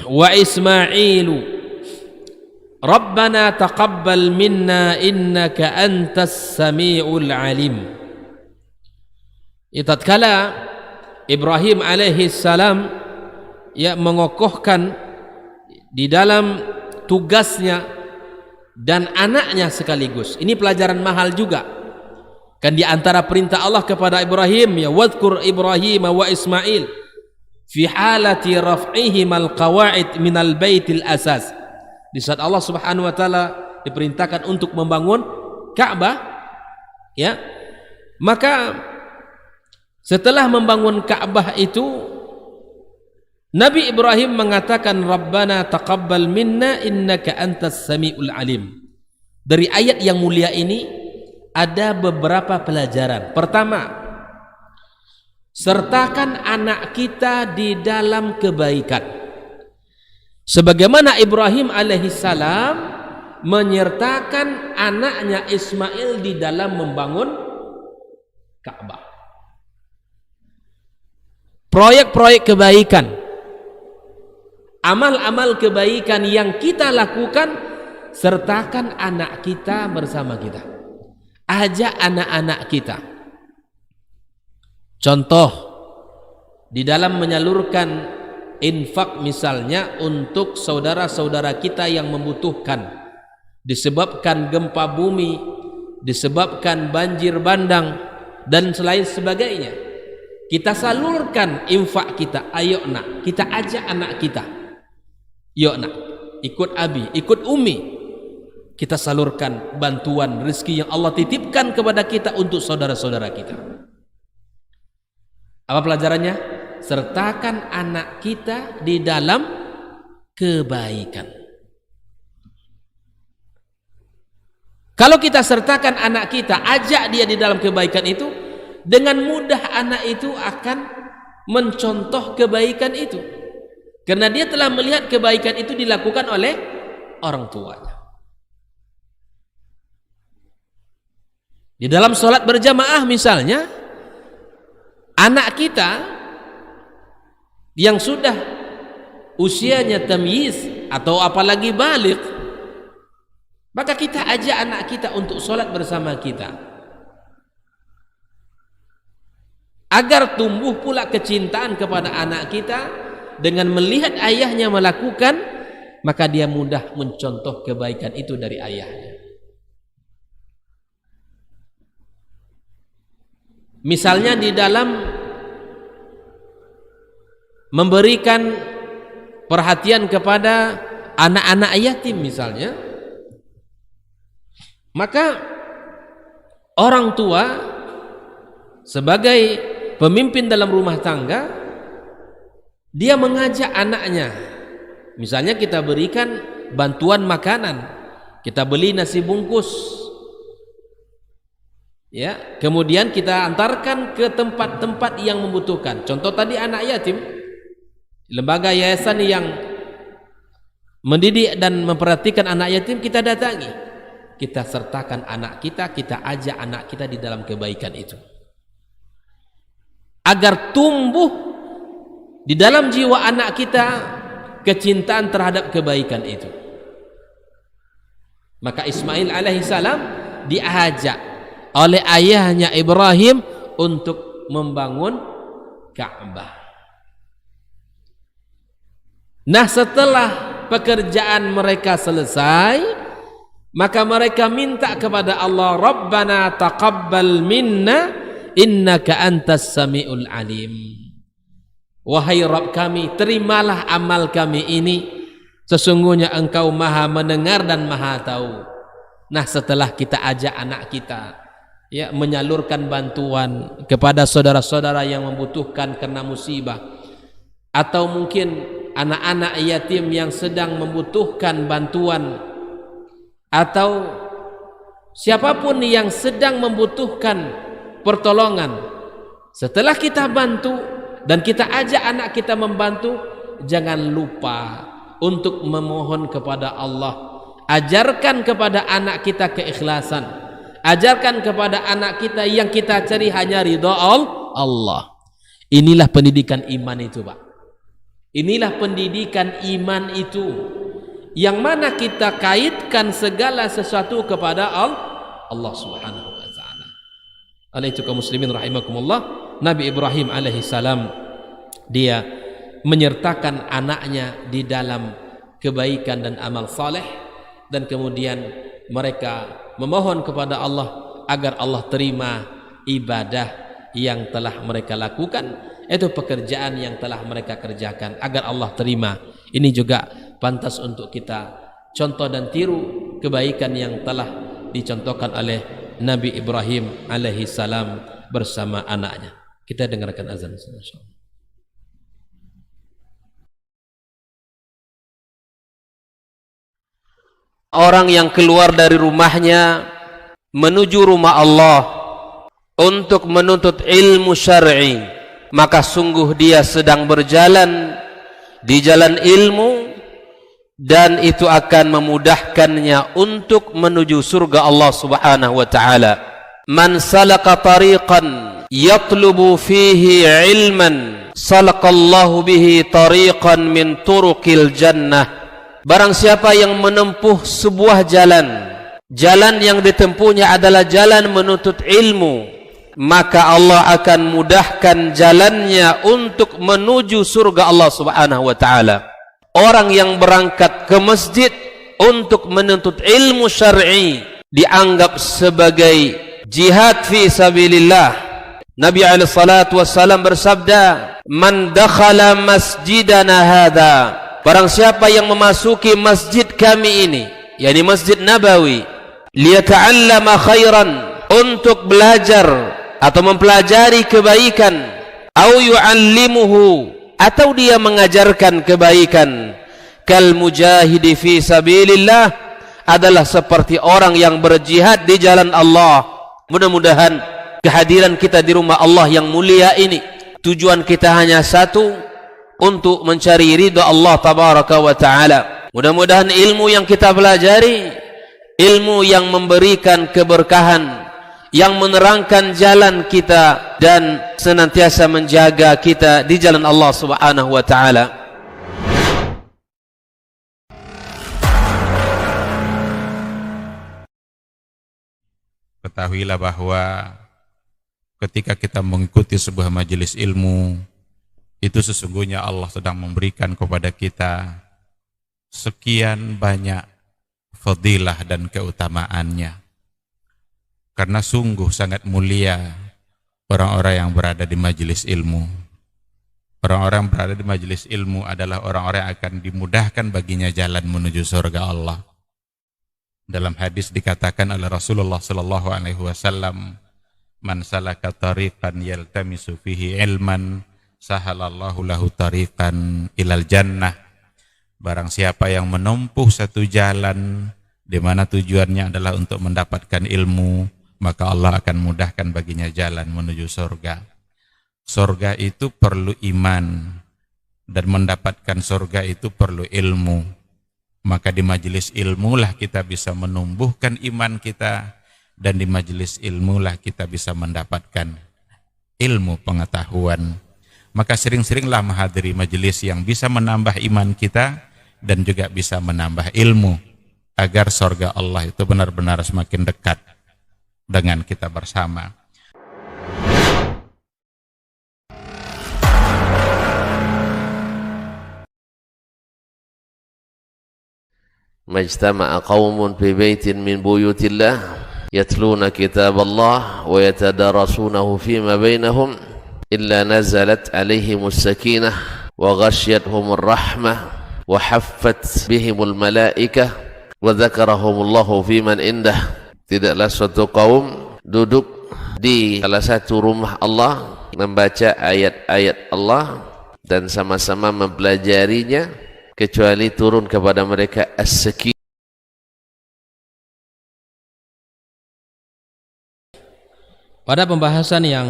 wa Ismailu Rabbana taqabbal minna innaka antas sami'ul alim. Tatkala Ibrahim alaihi salam mengokohkan di dalam tugasnya dan anaknya sekaligus. Ini pelajaran mahal juga. Kan di antara perintah Allah kepada Ibrahim, wadhkur Ibrahim wa Ismail fi halati raf'ihim al-qawa'id minal baitil asas. Di saat Allah Subhanahu wa taala diperintahkan untuk membangun Ka'bah, maka setelah membangun Ka'bah itu Nabi Ibrahim mengatakan, Rabbana taqabbal minna innaka antas sami'ul alim. Dari ayat yang mulia ini ada beberapa pelajaran. Pertama, sertakan anak kita di dalam kebaikan. Sebagaimana Ibrahim alaihissalam menyertakan anaknya Ismail di dalam membangun Ka'bah. Proyek-proyek kebaikan, amal-amal kebaikan yang kita lakukan, sertakan anak kita bersama kita. Ajak anak-anak kita. Contoh, di dalam menyalurkan infak misalnya untuk saudara-saudara kita yang membutuhkan, disebabkan gempa bumi, disebabkan banjir bandang dan selain sebagainya, kita salurkan infak kita. Ayo nak, kita ajak anak kita, yuk nak, ikut abi, ikut umi, kita salurkan bantuan rezeki yang Allah titipkan kepada kita untuk saudara-saudara kita. Apa pelajarannya? Sertakan anak kita di dalam kebaikan. Kalau kita sertakan anak kita, ajak dia di dalam kebaikan itu, dengan mudah anak itu akan mencontoh kebaikan itu, karena dia telah melihat kebaikan itu dilakukan oleh orang tuanya. Di dalam sholat berjamaah misalnya, anak kita yang sudah usianya tamyiz atau apalagi baligh, maka kita ajak anak kita untuk sholat bersama kita, agar tumbuh pula kecintaan kepada anak kita. Dengan melihat ayahnya melakukan, maka dia mudah mencontoh kebaikan itu dari ayahnya. Misalnya di dalam memberikan perhatian kepada anak-anak yatim misalnya, maka orang tua sebagai pemimpin dalam rumah tangga, dia mengajak anaknya. Misalnya kita berikan bantuan makanan, kita beli nasi bungkus, kemudian kita antarkan ke tempat-tempat yang membutuhkan. Contoh tadi anak yatim, lembaga yayasan yang mendidik dan memperhatikan anak yatim kita datangi, kita sertakan anak kita, kita ajak anak kita di dalam kebaikan itu, agar tumbuh di dalam jiwa anak kita kecintaan terhadap kebaikan itu. Maka Ismail alaihissalam diajak oleh ayahnya Ibrahim untuk membangun Ka'bah. Nah, setelah pekerjaan mereka selesai, maka mereka minta kepada Allah, Rabbana taqabbal minna innaka antas sami'ul alim. Wahai Rabb kami, terimalah amal kami ini, sesungguhnya Engkau maha mendengar dan maha tahu. Nah, setelah kita ajak anak kita menyalurkan bantuan kepada saudara-saudara yang membutuhkan karena musibah, atau mungkin anak-anak yatim yang sedang membutuhkan bantuan, atau siapapun yang sedang membutuhkan pertolongan, Setelah kita bantu dan kita ajak anak kita membantu, jangan lupa untuk memohon kepada Allah. Ajarkan kepada anak kita keikhlasan. Ajarkan kepada anak kita yang kita cari hanya ridha Allah. Inilah pendidikan iman itu, Pak. Inilah pendidikan iman itu, yang mana kita kaitkan segala sesuatu kepada Allah Subhanahu wa taala. Oleh itu kaum muslimin rahimakumullah, Nabi Ibrahim alaihi salam dia menyertakan anaknya di dalam kebaikan dan amal saleh, dan kemudian mereka memohon kepada Allah agar Allah terima ibadah yang telah mereka lakukan. Itu pekerjaan yang telah mereka kerjakan agar Allah terima. Ini juga pantas untuk kita contoh dan tiru kebaikan yang telah dicontohkan oleh Nabi Ibrahim alaihi salam bersama anaknya. Kita dengarkan azan insyaallah. Orang yang keluar dari rumahnya menuju rumah Allah untuk menuntut ilmu syar'i, maka sungguh dia sedang berjalan di jalan ilmu, dan itu akan memudahkannya untuk menuju surga Allah Subhanahu wa taala. Man salaka tariqan yatlubu fihi ilman salaqallahu bihi tariqan min turuqil jannah. Barang siapa yang menempuh sebuah jalan yang ditempuhnya adalah jalan menuntut ilmu, maka Allah akan mudahkan jalannya untuk menuju surga Allah Subhanahu wa taala. Orang yang berangkat ke masjid untuk menuntut ilmu syar'i dianggap sebagai jihad fi sabilillah. Nabi alaihi salatu wassalam bersabda, "Man dakhala masjidana hadza," barang siapa yang memasuki masjid kami ini, yakni Masjid Nabawi, liyata'allama khairan, untuk belajar atau mempelajari kebaikan, au yu'allimuhu, atau dia mengajarkan kebaikan, kal mujahidi fi sabilillah, adalah seperti orang yang berjihad di jalan Allah. Mudah-mudahan kehadiran kita di rumah Allah yang mulia ini, tujuan kita hanya satu, untuk mencari ridha Allah tabaraka wa taala. Mudah-mudahan ilmu yang kita pelajari, ilmu yang memberikan keberkahan, yang menerangkan jalan kita dan senantiasa menjaga kita di jalan Allah Subhanahu wa taala. Ketahuilah bahwa ketika kita mengikuti sebuah majelis ilmu, itu sesungguhnya Allah sedang memberikan kepada kita sekian banyak fadilah dan keutamaannya. Karena sungguh sangat mulia orang-orang yang berada di majelis ilmu. Orang-orang yang berada di majelis ilmu adalah orang-orang yang akan dimudahkan baginya jalan menuju surga Allah. Dalam hadis dikatakan oleh Rasulullah sallallahu alaihi wasallam, "Man salaka tariqan yaltamisu fihi ilman, sahalallahu lahu tariqan ilal jannah." Barang siapa yang menempuh satu jalan di mana tujuannya adalah untuk mendapatkan ilmu, maka Allah akan mudahkan baginya jalan menuju surga. Surga itu perlu iman, dan mendapatkan surga itu perlu ilmu. Maka di majelis ilmulah kita bisa menumbuhkan iman kita, dan di majelis ilmulah kita bisa mendapatkan ilmu pengetahuan. Maka sering-seringlah menghadiri majelis yang bisa menambah iman kita dan juga bisa menambah ilmu, agar surga Allah itu benar-benar semakin dekat dengan kita bersama. Majtama'a qaumun fi baitin min buyutillah yatluna kitaballah wa yatadarasunahu fima bainahum illa nazalat alaihimus sakinah wa ghasyiyatuhumur rahmah wa haffat bihimul malaikah wa dzakarahumullahu fiman indah. Tidaklah suatu kaum duduk di salah satu rumah Allah, membaca ayat-ayat Allah dan sama-sama mempelajarinya, kecuali turun kepada mereka as-sakinah. Pada pembahasan yang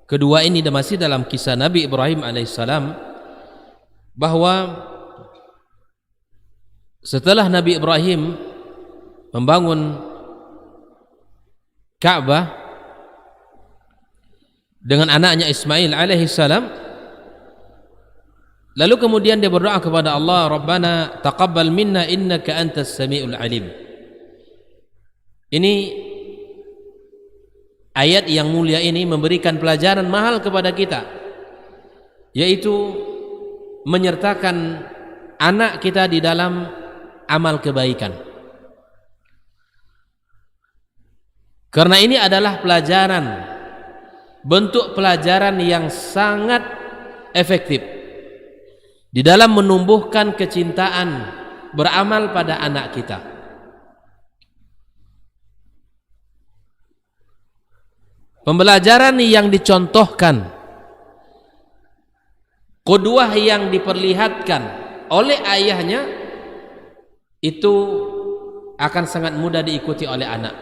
kedua ini masih dalam kisah Nabi Ibrahim alaihissalam, bahwa setelah Nabi Ibrahim membangun Ka'bah dengan anaknya Ismail alaihissalam, lalu kemudian dia berdoa kepada Allah, Rabbana taqabbal minna innaka antas sami'ul alim. Ini ayat yang mulia ini memberikan pelajaran mahal kepada kita, yaitu menyertakan anak kita di dalam amal kebaikan. Karena ini adalah pelajaran, bentuk pelajaran yang sangat efektif di dalam menumbuhkan kecintaan beramal pada anak kita. Pembelajaran yang dicontohkan, qudwah yang diperlihatkan oleh ayahnya, itu akan sangat mudah diikuti oleh anak.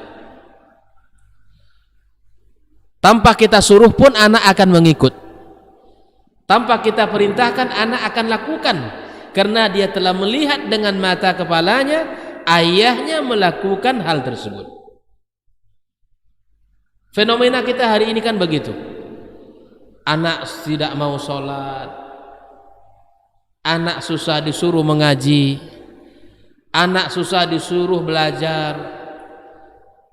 Tanpa kita suruh pun anak akan mengikut. Tanpa kita perintahkan anak akan lakukan, karena dia telah melihat dengan mata kepalanya ayahnya melakukan hal tersebut. Fenomena kita hari ini kan begitu. Anak tidak mau sholat, anak susah disuruh mengaji, anak susah disuruh belajar,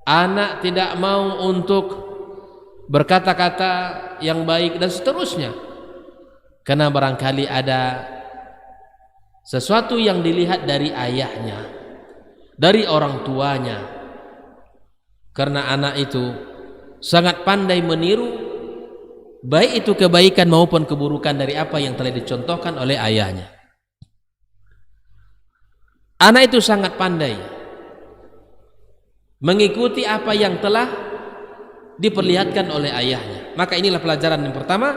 anak tidak mau untuk berkata-kata yang baik dan seterusnya, karena barangkali ada sesuatu yang dilihat dari ayahnya, dari orang tuanya. Karena anak itu sangat pandai meniru, baik itu kebaikan maupun keburukan dari apa yang telah dicontohkan oleh ayahnya. Anak itu sangat pandai mengikuti apa yang telah diperlihatkan oleh ayahnya. Maka inilah pelajaran yang pertama,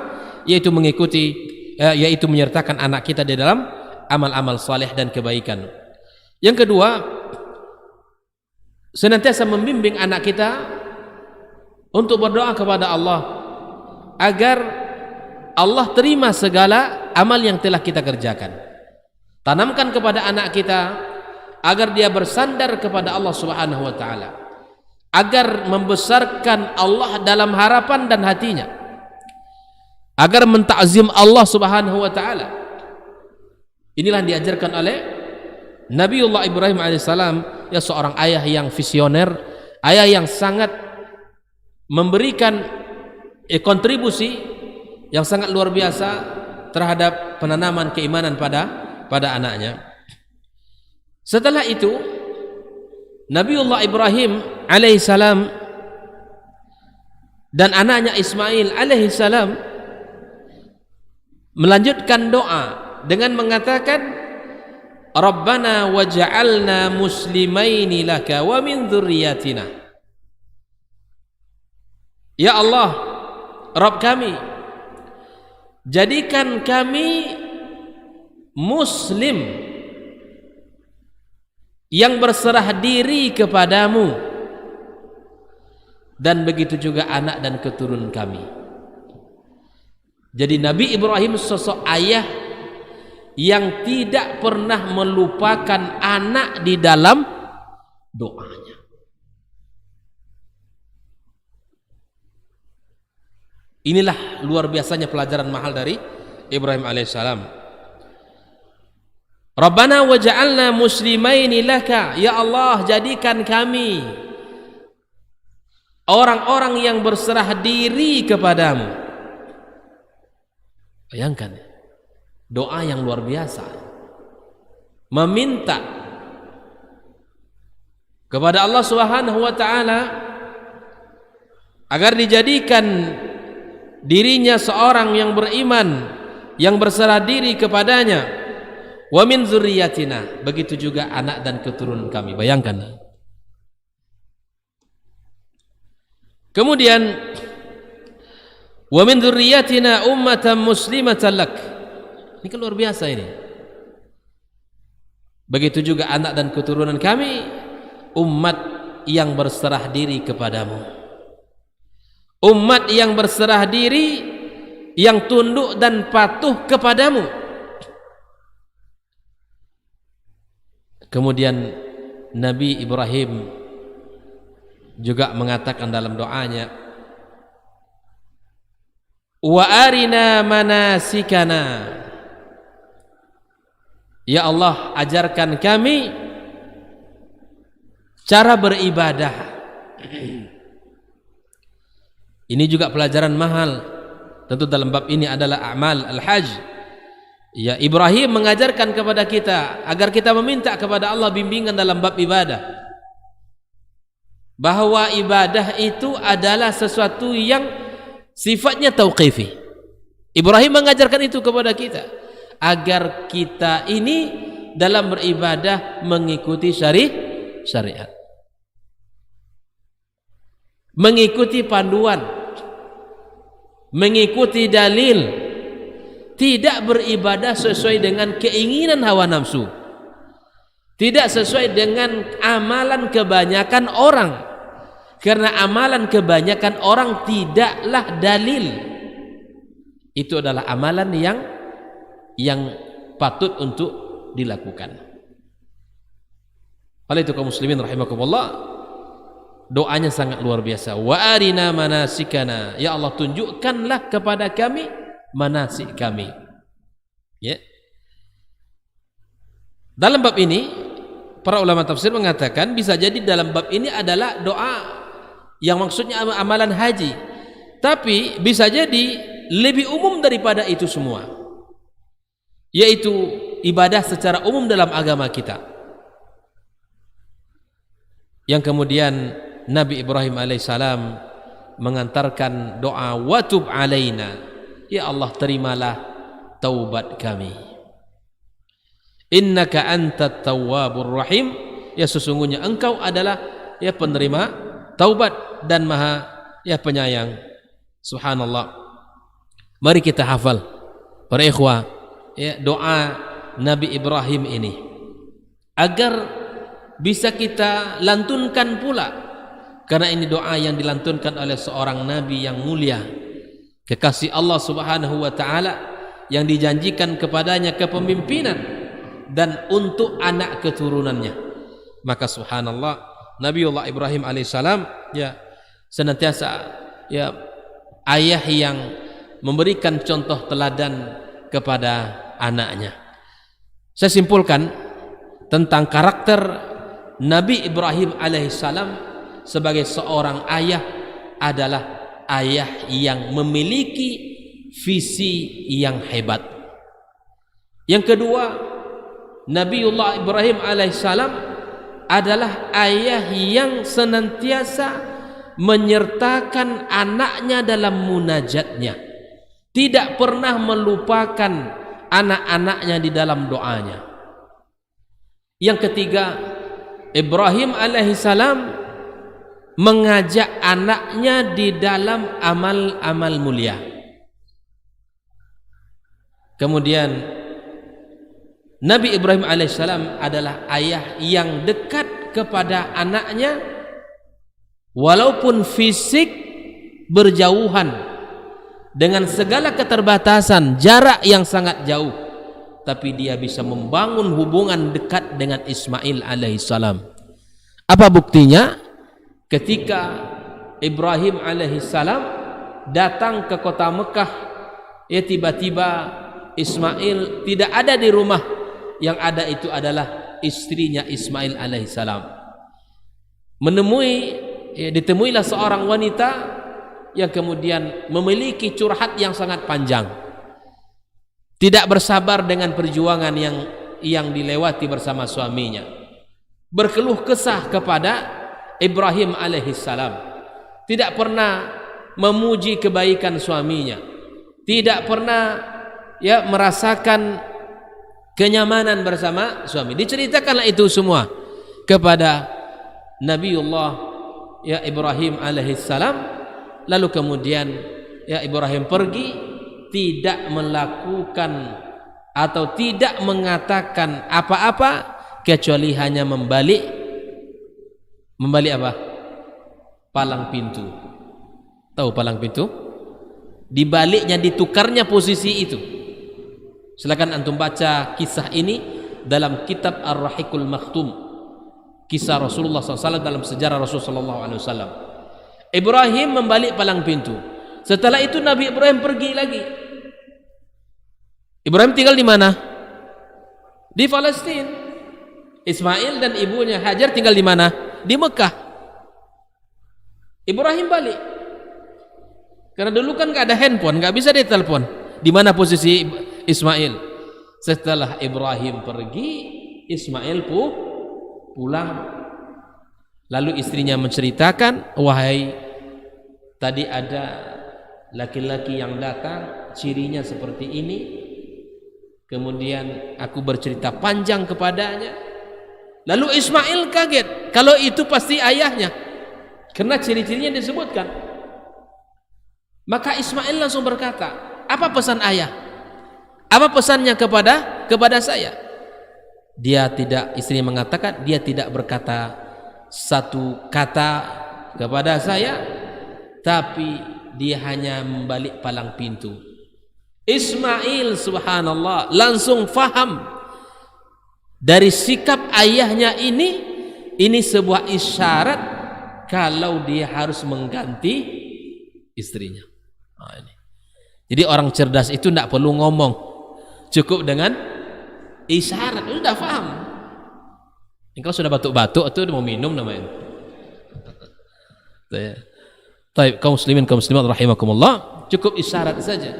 yaitu mengikuti, yaitu menyertakan anak kita di dalam amal-amal saleh dan kebaikan. Yang kedua, senantiasa membimbing anak kita untuk berdoa kepada Allah agar Allah terima segala amal yang telah kita kerjakan. Tanamkan kepada anak kita agar dia bersandar kepada Allah Subhanahu wa taala, agar membesarkan Allah dalam harapan dan hatinya, agar mentakzim Allah Subhanahu wa taala. Inilah yang diajarkan oleh Nabiullah Ibrahim alaihissalam, ya, seorang ayah yang visioner, ayah yang sangat memberikan kontribusi yang sangat luar biasa terhadap penanaman keimanan pada anaknya. Setelah itu Nabiullah Ibrahim alaihissalam dan anaknya Ismail alaihissalam melanjutkan doa dengan mengatakan, Rabbana waj'alna muslimaini laka wa min dzurriyyatina. Ya Allah, Rabb kami, jadikan kami muslim yang berserah diri kepadamu, dan begitu juga anak dan keturunan kami. Jadi Nabi Ibrahim sosok ayah yang tidak pernah melupakan anak di dalam doanya. Inilah luar biasanya pelajaran mahal dari Ibrahim alaihissalam. Rabbana waj'alna muslimaini laka, ya Allah, jadikan kami orang-orang yang berserah diri kepadamu. Bayangkan doa yang luar biasa, meminta kepada Allah Subhanahu wa taala agar dijadikan dirinya seorang yang beriman, yang berserah diri kepadanya. Wa min dzurriyyatina, begitu juga anak dan keturunan kami. Bayangkan. Kemudian wa min dzurriyyatina ummatan muslimatan lak. Ini kan luar biasa ini. Begitu juga anak dan keturunan kami umat yang berserah diri kepadamu. umat yang berserah diri, yang tunduk dan patuh kepadamu. Kemudian Nabi Ibrahim juga mengatakan dalam doanya, wa arina manasikana, ya Allah, ajarkan kami cara beribadah. Ini juga pelajaran mahal. Tentu dalam bab ini adalah a'mal al-hajj. Ya, Ibrahim mengajarkan kepada kita agar kita meminta kepada Allah bimbingan dalam bab ibadah. Bahwa ibadah itu adalah sesuatu yang sifatnya tauqifi. Ibrahim mengajarkan itu kepada kita agar kita ini dalam beribadah mengikuti syariat, mengikuti panduan, mengikuti dalil, tidak beribadah sesuai dengan keinginan hawa nafsu, tidak sesuai dengan amalan kebanyakan orang, karena amalan kebanyakan orang tidaklah dalil. Itu adalah amalan yang patut untuk dilakukan. Oleh itu kaum muslimin rahimakumullah, doanya sangat luar biasa. Wa arina manasikana, ya Allah, tunjukkanlah kepada kami manasik kami. Ya. Dalam bab ini para ulama tafsir mengatakan bisa jadi dalam bab ini adalah doa yang maksudnya amalan haji, tapi bisa jadi lebih umum daripada itu semua, yaitu ibadah secara umum dalam agama kita, yang kemudian Nabi Ibrahim alaihissalam mengantarkan doa watub alaina, ya Allah, terimalah taubat kami, innaka antat tawwabur rahim, ya sesungguhnya engkau adalah ya penerima taubat dan maha ya penyayang. Subhanallah. Mari kita hafal para ikhwah ya doa Nabi Ibrahim ini agar bisa kita lantunkan pula, karena ini doa yang dilantunkan oleh seorang nabi yang mulia, kekasih Allah Subhanahu wa taala, yang dijanjikan kepadanya kepemimpinan dan untuk anak keturunannya. Maka subhanallah, Nabiullah Ibrahim alaihissalam ya senantiasa ya ayah yang memberikan contoh teladan kepada anaknya. Saya simpulkan tentang karakter Nabi Ibrahim alaihissalam sebagai seorang ayah adalah ayah yang memiliki visi yang hebat. Yang kedua, Nabiullah Ibrahim alaihissalam adalah ayah yang senantiasa menyertakan anaknya dalam munajatnya, tidak pernah melupakan anak-anaknya di dalam doanya. Yang ketiga, Ibrahim alaihissalam mengajak anaknya di dalam amal-amal mulia. Kemudian Nabi Ibrahim alaihissalam adalah ayah yang dekat kepada anaknya, walaupun fisik berjauhan dengan segala keterbatasan, jarak yang sangat jauh, tapi dia bisa membangun hubungan dekat dengan Ismail alaihissalam. Apa buktinya? Ketika Ibrahim alaihissalam datang ke kota Mekah, ya tiba-tiba Ismail tidak ada di rumah, yang ada itu adalah istrinya Ismail alaihissalam. Ditemuilah seorang wanita yang kemudian memiliki curhat yang sangat panjang, tidak bersabar dengan perjuangan yang dilewati bersama suaminya, berkeluh kesah kepada Ibrahim alaihissalam, tidak pernah memuji kebaikan suaminya, tidak pernah ya merasakan kenyamanan bersama suami. Diceritakanlah itu semua kepada Nabiullah ya Ibrahim alaihissalam. Lalu kemudian ya Ibrahim pergi, tidak melakukan atau tidak mengatakan apa-apa kecuali hanya membalik apa? Palang pintu. Tahu palang pintu? Di baliknya ditukarnya posisi itu. Silakan antum baca kisah ini dalam kitab Ar-Rahiqul Makhtum, kisah Rasulullah SAW dalam sejarah Rasulullah SAW. Ibrahim membalik palang pintu. Setelah itu Nabi Ibrahim pergi lagi. Ibrahim tinggal di mana? Di Palestina. Ismail dan ibunya Hajar tinggal di mana? Di Mekah. Ibrahim balik. Karena dulu kan nggak ada handphone, nggak bisa ditelepon. Di mana posisi Ismail? Setelah Ibrahim pergi, Ismail pulang. Lalu istrinya menceritakan, wahai, tadi ada laki-laki yang datang, cirinya seperti ini. Kemudian aku bercerita panjang kepadanya. Lalu Ismail kaget, kalau itu pasti ayahnya, karena ciri-cirinya disebutkan. Maka Ismail langsung berkata, apa pesan ayah? Apa pesannya kepada saya? Dia tidak, istrinya mengatakan, dia tidak berkata satu kata kepada saya, tapi dia hanya membalik palang pintu. Ismail subhanallah langsung faham dari sikap ayahnya ini sebuah isyarat kalau dia harus mengganti istrinya. Nah, ini. Jadi orang cerdas itu tidak perlu ngomong, cukup dengan isyarat, sudah paham. Kalau sudah batuk-batuk itu mau minum namanya. Baik, kaum muslimin kaum muslimat rahimakumullah, cukup isyarat saja.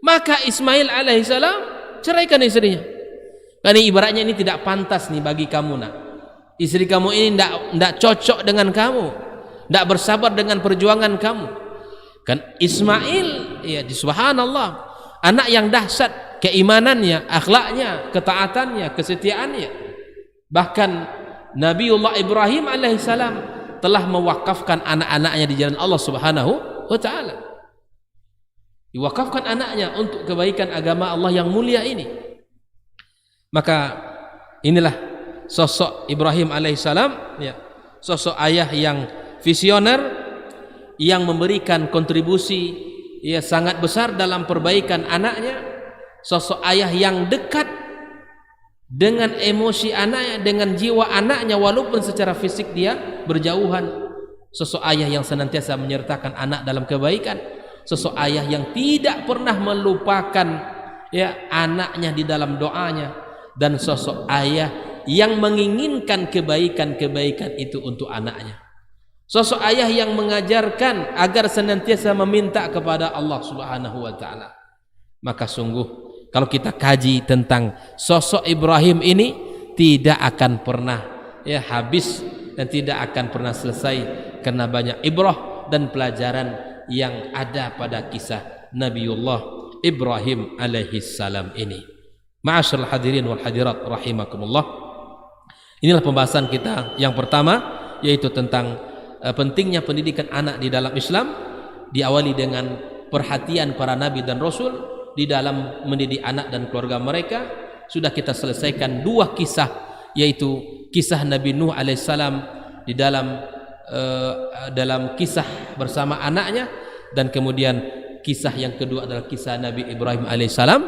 Maka Ismail alaihissalam ceraikan istrinya. Karena ibaratnya ini tidak pantas nih bagi kamu nak. Istri kamu ini tidak cocok dengan kamu, tidak bersabar dengan perjuangan kamu. Kan Ismail, ya subhanallah, anak yang dahsyat keimanannya, akhlaknya, ketaatannya, kesetiaannya. Bahkan Nabiullah Ibrahim alaihissalam telah mewakafkan anak-anaknya di jalan Allah Subhanahu wa taala. Diwakafkan anaknya untuk kebaikan agama Allah yang mulia ini. Maka inilah sosok Ibrahim alaihissalam, ya, sosok ayah yang visioner, yang memberikan kontribusi ya sangat besar dalam perbaikan anaknya, sosok ayah yang dekat dengan emosi anaknya, dengan jiwa anaknya walaupun secara fisik dia berjauhan, sosok ayah yang senantiasa menyertakan anak dalam kebaikan, sosok ayah yang tidak pernah melupakan ya anaknya di dalam doanya, dan sosok ayah yang menginginkan kebaikan-kebaikan itu untuk anaknya. Sosok ayah yang mengajarkan agar senantiasa meminta kepada Allah Subhanahu wa taala. Maka sungguh kalau kita kaji tentang sosok Ibrahim ini tidak akan pernah ya habis dan tidak akan pernah selesai, karena banyak ibrah dan pelajaran yang ada pada kisah Nabiullah Ibrahim alaihi salam ini. Ma'asyiral hadirin wal hadirat rahimakumullah. Inilah pembahasan kita yang pertama, yaitu tentang pentingnya pendidikan anak di dalam Islam, diawali dengan perhatian para nabi dan rasul di dalam mendidik anak dan keluarga mereka. Sudah kita selesaikan dua kisah, yaitu kisah Nabi Nuh alaihissalam di dalam kisah bersama anaknya, dan kemudian kisah yang kedua adalah kisah Nabi Ibrahim alaihissalam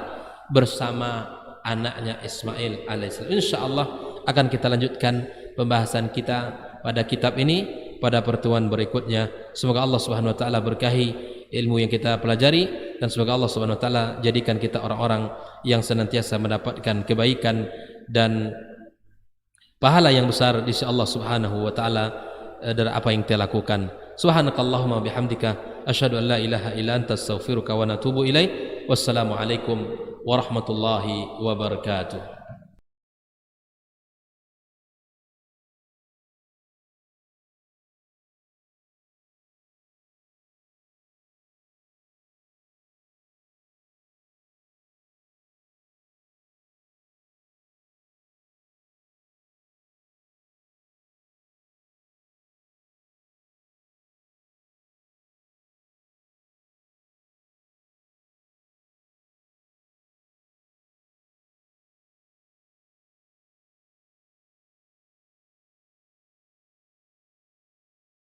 bersama anaknya Ismail alaihissalam. Insyaallah akan kita lanjutkan pembahasan kita pada kitab ini pada pertemuan berikutnya. Semoga Allah Subhanahu wa taala berkahi ilmu yang kita pelajari, dan semoga Allah Subhanahu wa taala jadikan kita orang-orang yang senantiasa mendapatkan kebaikan dan pahala yang besar di sisi Allah Subhanahu wa taala dari apa yang kita lakukan. Subhanakallahumma bihamdika asyhadu an la ilaha illa anta astaghfiruka wa atubu ilaik. Wassalamu alaikum warahmatullahi wabarakatuh.